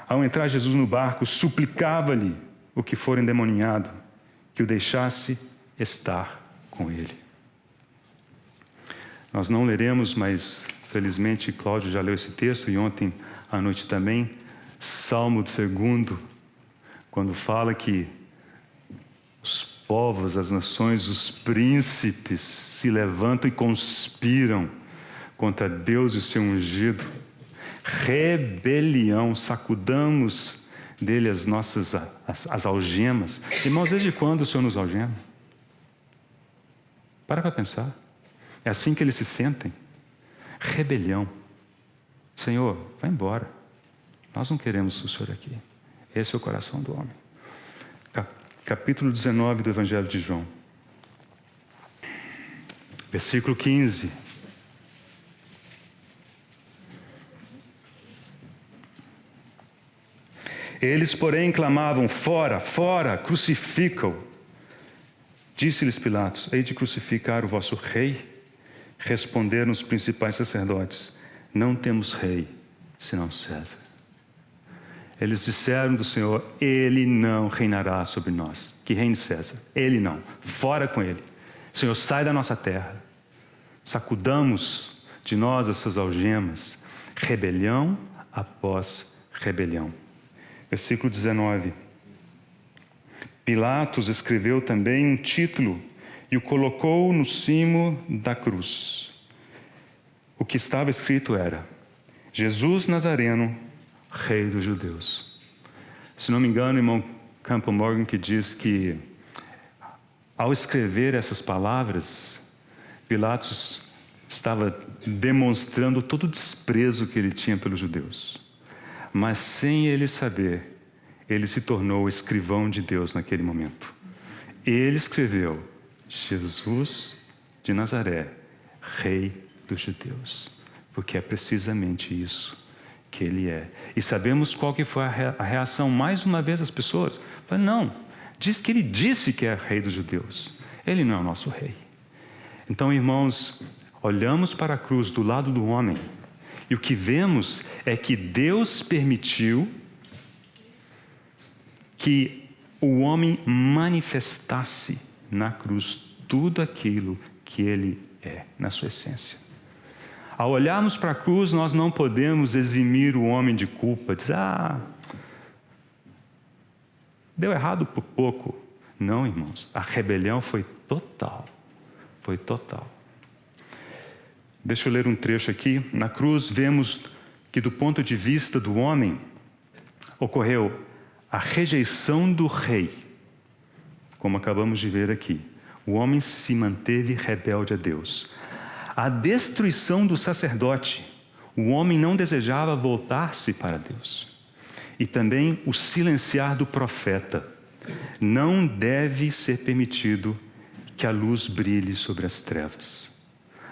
Speaker 1: ao entrar Jesus no barco, suplicava-lhe o que for endemoniado, que o deixasse estar com ele. Nós não leremos, mas felizmente Cláudio já leu esse texto, e ontem à noite também, Salmo 2, quando fala que os povos, as nações, os príncipes se levantam e conspiram contra Deus e o seu ungido. Rebelião, sacudamos dele as nossas as algemas. Irmãos, desde quando o Senhor nos algema? Para pensar. É assim que eles se sentem. Rebelião. Senhor, vai embora. Nós não queremos o Senhor aqui. Esse é o coração do homem. Capítulo 19 do Evangelho de João. Versículo 15. Eles, porém, clamavam: fora, fora, crucifica-o. Disse-lhes Pilatos: hei de crucificar o vosso rei? Responderam os principais sacerdotes: não temos rei, senão César. Eles disseram do Senhor: ele não reinará sobre nós. Que reine César. Ele não. Fora com ele. Senhor, sai da nossa terra. Sacudamos de nós as suas algemas. Rebelião após rebelião. Versículo 19. Pilatos escreveu também um título e o colocou no cimo da cruz. O que estava escrito era: Jesus Nazareno, Rei dos Judeus. Se não me engano, irmão Campbell Morgan, que diz que ao escrever essas palavras, Pilatos estava demonstrando todo o desprezo que ele tinha pelos judeus. Mas sem ele saber, ele se tornou escrivão de Deus naquele momento. Ele escreveu: Jesus de Nazaré, Rei dos Judeus. Porque é precisamente isso que ele é. E sabemos qual que foi a reação, mais uma vez, das pessoas. Não, diz que ele disse que é Rei dos Judeus. Ele não é o nosso Rei. Então, irmãos, olhamos para a cruz do lado do homem, e o que vemos é que Deus permitiu que o homem manifestasse na cruz tudo aquilo que ele é, na sua essência. Ao olharmos para a cruz, nós não podemos eximir o homem de culpa, dizer: deu errado por pouco. Não, irmãos, a rebelião foi total. Foi total. Deixa eu ler um trecho aqui. Na cruz vemos que, do ponto de vista do homem, ocorreu a rejeição do rei, como acabamos de ver aqui. O homem se manteve rebelde a Deus. A destruição do sacerdote. O homem não desejava voltar-se para Deus. E também o silenciar do profeta. Não deve ser permitido que a luz brilhe sobre as trevas.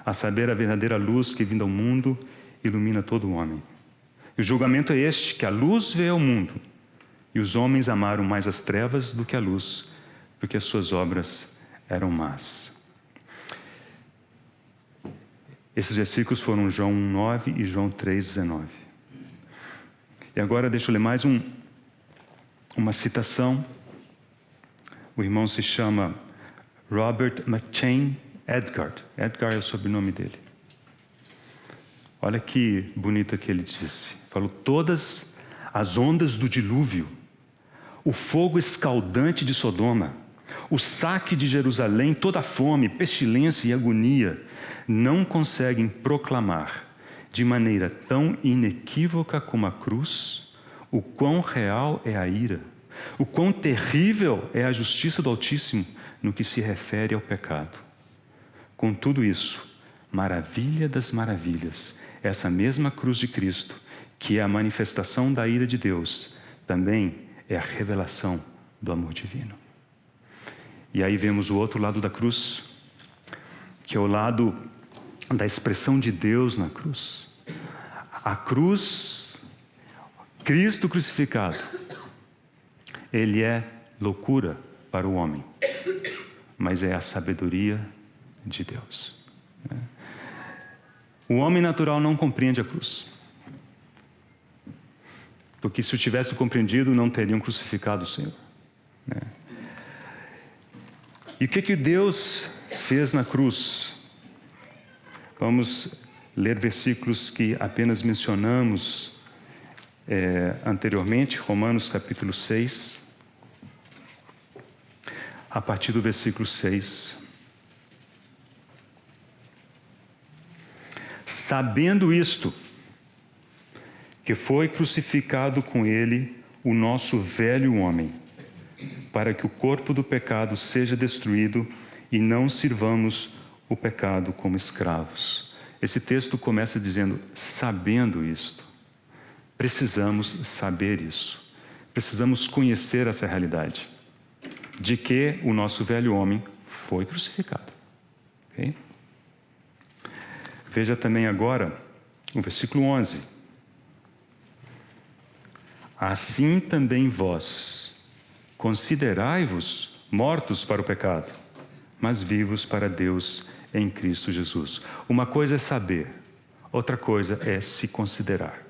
Speaker 1: A saber, a verdadeira luz que vindo ao mundo ilumina todo o homem. E o julgamento é este, que a luz veio ao mundo, e os homens amaram mais as trevas do que a luz, porque as suas obras eram más. Esses versículos foram João 9 e João 3,19. E agora deixa eu ler mais uma citação. O irmão se chama Robert McChain Edgar. Edgar é o sobrenome dele. Olha que bonito que ele disse. Falou: todas as ondas do dilúvio, o fogo escaldante de Sodoma, o saque de Jerusalém, toda a fome, pestilência e agonia, não conseguem proclamar de maneira tão inequívoca como a cruz o quão real é a ira, o quão terrível é a justiça do Altíssimo no que se refere ao pecado. Com tudo isso, maravilha das maravilhas, essa mesma cruz de Cristo, que é a manifestação da ira de Deus, também é a revelação do amor divino. E aí vemos o outro lado da cruz, que é o lado da expressão de Deus na cruz. A cruz, Cristo crucificado, ele é loucura para o homem, mas é a sabedoria de Deus. O homem natural não compreende a cruz, porque se o tivesse compreendido, não teriam crucificado o Senhor. E o que Deus fez na cruz? Vamos ler versículos que apenas mencionamos anteriormente, Romanos capítulo 6. a partir do versículo 6. Sabendo isto, que foi crucificado com ele o nosso velho homem, para que o corpo do pecado seja destruído e não sirvamos o pecado como escravos. Esse texto começa dizendo, sabendo isto. Precisamos saber isso. Precisamos conhecer essa realidade, de que o nosso velho homem foi crucificado. Okay? Veja também agora o versículo 11. Assim também vós, considerai-vos mortos para o pecado, mas vivos para Deus em Cristo Jesus. Uma coisa é saber, outra coisa é se considerar.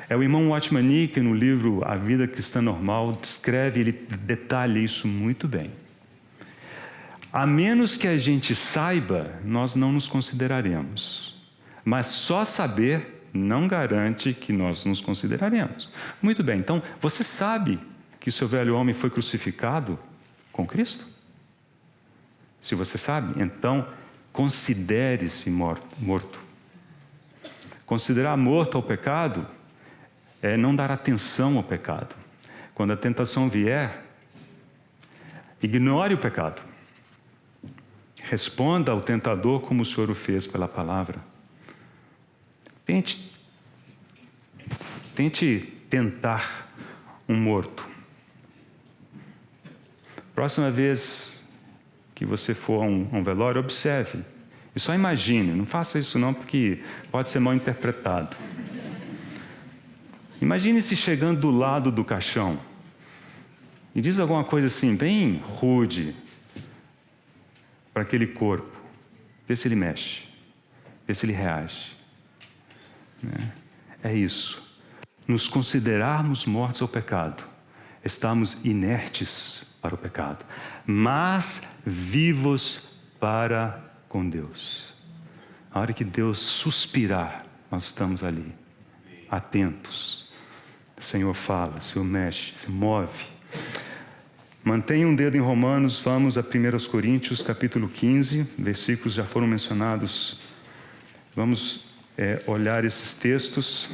Speaker 1: É o irmão Watchman Nee que no livro A Vida Cristã Normal descreve, ele detalha isso muito bem. A menos que a gente saiba, nós não nos consideraremos. Mas só saber não garante que nós nos consideraremos. Muito bem, então, você sabe que o seu velho homem foi crucificado com Cristo? Se você sabe, então, considere-se morto. Considerar morto ao pecado é não dar atenção ao pecado. Quando a tentação vier, ignore o pecado. Responda ao tentador como o Senhor o fez pela palavra. Tente tentar um morto. Próxima vez que você for a um velório, observe. E só imagine, não faça isso não, porque pode ser mal interpretado. Imagine-se chegando do lado do caixão e diz alguma coisa assim, bem rude, para aquele corpo. Vê se ele mexe, vê se ele reage. É isso. Nos considerarmos mortos ao pecado, estamos inertes para o pecado, mas vivos para com Deus. A hora que Deus suspirar, nós estamos ali, atentos. O Senhor fala, o Senhor mexe, se move. Mantenha um dedo em Romanos, vamos a 1 Coríntios, capítulo 15, versículos já foram mencionados. Vamos olhar esses textos.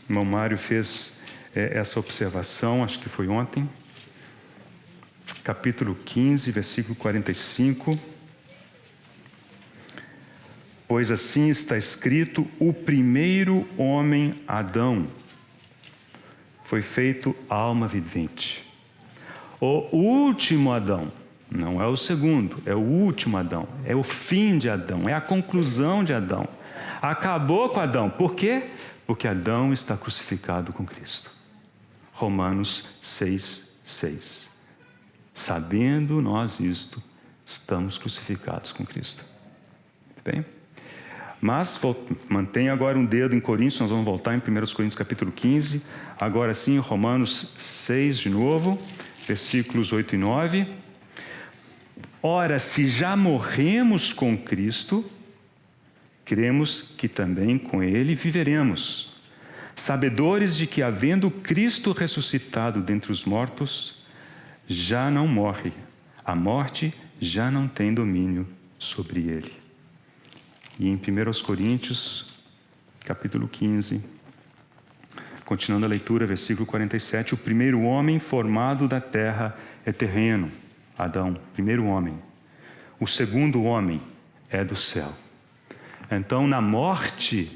Speaker 1: O irmão Mário fez essa observação, acho que foi ontem. Capítulo 15, versículo 45. Pois assim está escrito, o primeiro homem, Adão, foi feito alma vivente. O último Adão, não é o segundo, é o último Adão, é o fim de Adão, é a conclusão de Adão. Acabou com Adão. Por quê? Porque Adão está crucificado com Cristo. Romanos 6:6. Sabendo nós isto, estamos crucificados com Cristo. Bem? Mas mantenha agora um dedo em Coríntios, nós vamos voltar em 1 Coríntios capítulo 15, agora sim, Romanos 6 de novo, versículos 8 e 9. Ora, se já morremos com Cristo, cremos que também com Ele viveremos, sabedores de que, havendo Cristo ressuscitado dentre os mortos, já não morre, a morte já não tem domínio sobre ele. E em 1 Coríntios, capítulo 15, continuando a leitura, versículo 47, o primeiro homem formado da terra é terreno, Adão, primeiro homem. O segundo homem é do céu. Então, na morte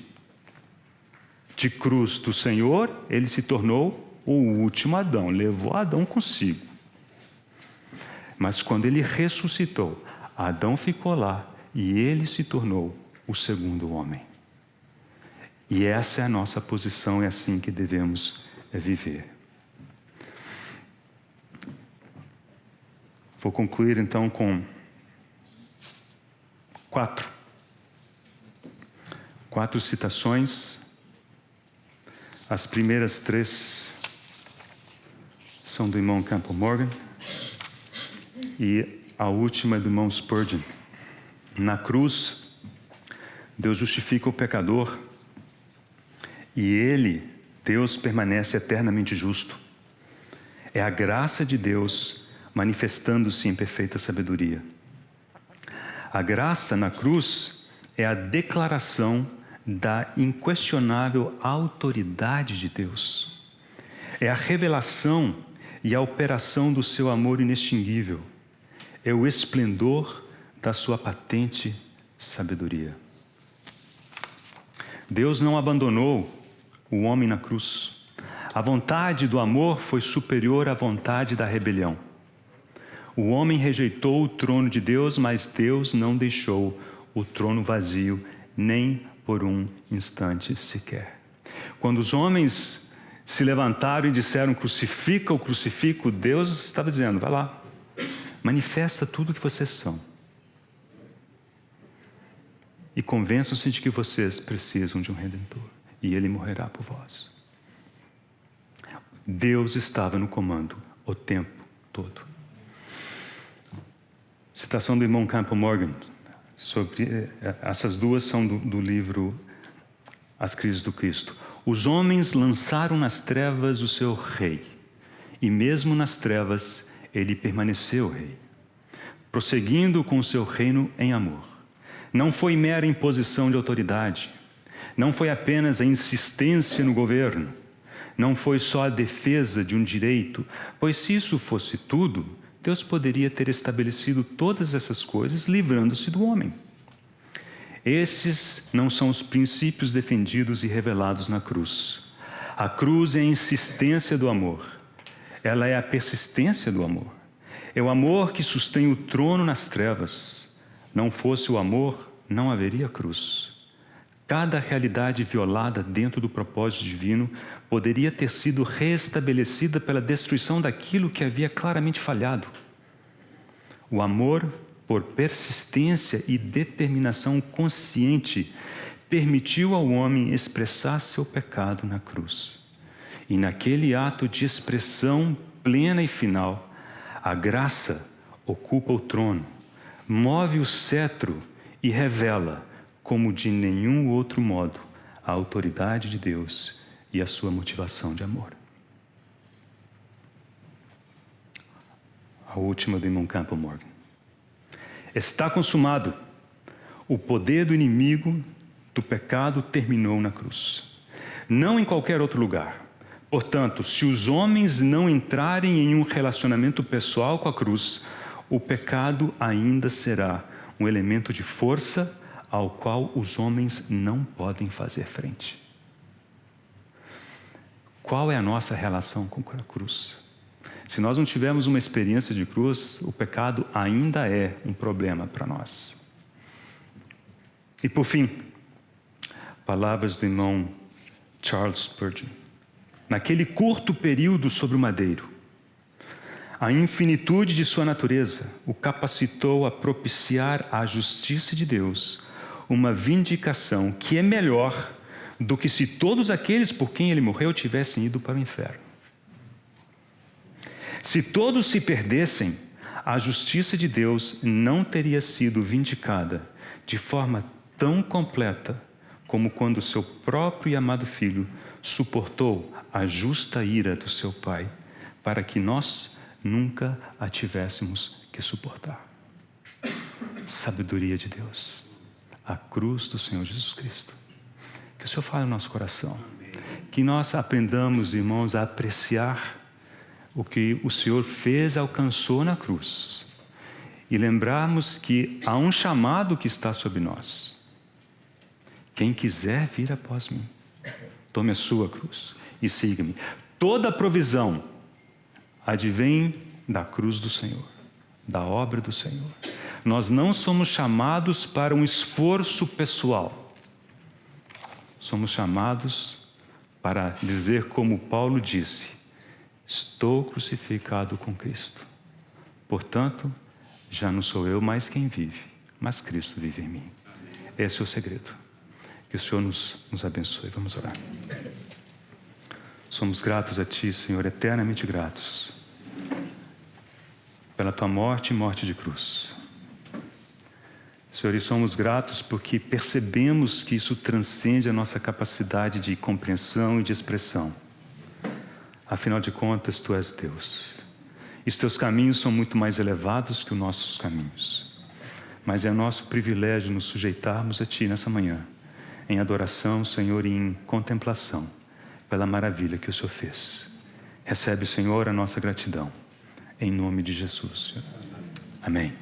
Speaker 1: de cruz do Senhor, ele se tornou o último Adão, levou Adão consigo. Mas quando ele ressuscitou, Adão ficou lá e ele se tornou o segundo homem. E essa é a nossa posição, é assim que devemos viver. Vou concluir então com quatro citações. As primeiras 3 são do irmão Campbell Morgan e a última é do irmão Spurgeon. Na cruz, Deus justifica o pecador e Deus, permanece eternamente justo. É a graça de Deus manifestando-se em perfeita sabedoria. A graça na cruz é a declaração da inquestionável autoridade de Deus. É a revelação e a operação do seu amor inextinguível. É o esplendor da sua patente sabedoria. Deus não abandonou o homem na cruz. A vontade do amor foi superior à vontade da rebelião. O homem rejeitou o trono de Deus, mas Deus não deixou o trono vazio, nem por um instante sequer. Quando os homens se levantaram e disseram, crucifica o crucifico, Deus estava dizendo, vai lá, manifesta tudo o que vocês são. E convençam-se de que vocês precisam de um Redentor, e Ele morrerá por vós. Deus estava no comando o tempo todo. Citação do irmão Campbell Morgan, essas duas são do livro As Crises do Cristo. Os homens lançaram nas trevas o seu rei, e mesmo nas trevas ele permaneceu rei, prosseguindo com o seu reino em amor. Não foi mera imposição de autoridade, não foi apenas a insistência no governo, não foi só a defesa de um direito, pois se isso fosse tudo, Deus poderia ter estabelecido todas essas coisas livrando-se do homem. Esses não são os princípios defendidos e revelados na cruz. A cruz é a insistência do amor. Ela é a persistência do amor. É o amor que sustém o trono nas trevas. Não fosse o amor, não haveria cruz. Cada realidade violada dentro do propósito divino poderia ter sido restabelecida pela destruição daquilo que havia claramente falhado. O amor, por persistência e determinação consciente, permitiu ao homem expressar seu pecado na cruz. E naquele ato de expressão plena e final, a graça ocupa o trono, move o cetro e revela, como de nenhum outro modo, a autoridade de Deus e a sua motivação de amor. A última do irmão Campbell Morgan. Está consumado. O poder do inimigo do pecado terminou na cruz. Não em qualquer outro lugar. Portanto, se os homens não entrarem em um relacionamento pessoal com a cruz, o pecado ainda será um elemento de força ao qual os homens não podem fazer frente. Qual é a nossa relação com a cruz? Se nós não tivermos uma experiência de cruz, o pecado ainda é um problema para nós. E por fim, palavras do irmão Charles Spurgeon. Naquele curto período sobre o madeiro, a infinitude de sua natureza o capacitou a propiciar à justiça de Deus uma vindicação que é melhor do que se todos aqueles por quem ele morreu tivessem ido para o inferno. Se todos se perdessem, a justiça de Deus não teria sido vindicada de forma tão completa como quando seu próprio e amado Filho suportou a justa ira do seu Pai, para que nós nunca a tivéssemos que suportar. Sabedoria de Deus, a cruz do Senhor Jesus Cristo. Que o Senhor fale no nosso coração, que nós aprendamos, irmãos, a apreciar o que o Senhor fez e alcançou na cruz, e lembrarmos que há um chamado que está sobre nós. Quem quiser vir após mim, tome a sua cruz e siga-me. Toda a provisão advém da cruz do Senhor, da obra do Senhor. Nós não somos chamados para um esforço pessoal. Somos chamados para dizer como Paulo disse: estou crucificado com Cristo. Portanto, já não sou eu mais quem vive, mas Cristo vive em mim. Esse é o segredo. Que o Senhor nos abençoe. Vamos orar. Somos gratos a Ti, Senhor, eternamente gratos, pela Tua morte e morte de cruz. Senhor, e somos gratos porque percebemos que isso transcende a nossa capacidade de compreensão e de expressão. Afinal de contas, Tu és Deus. E os teus caminhos são muito mais elevados que os nossos caminhos. Mas é nosso privilégio nos sujeitarmos a Ti nessa manhã, em adoração, Senhor, e em contemplação, pela maravilha que o Senhor fez. Recebe, Senhor, a nossa gratidão, em nome de Jesus. Amém.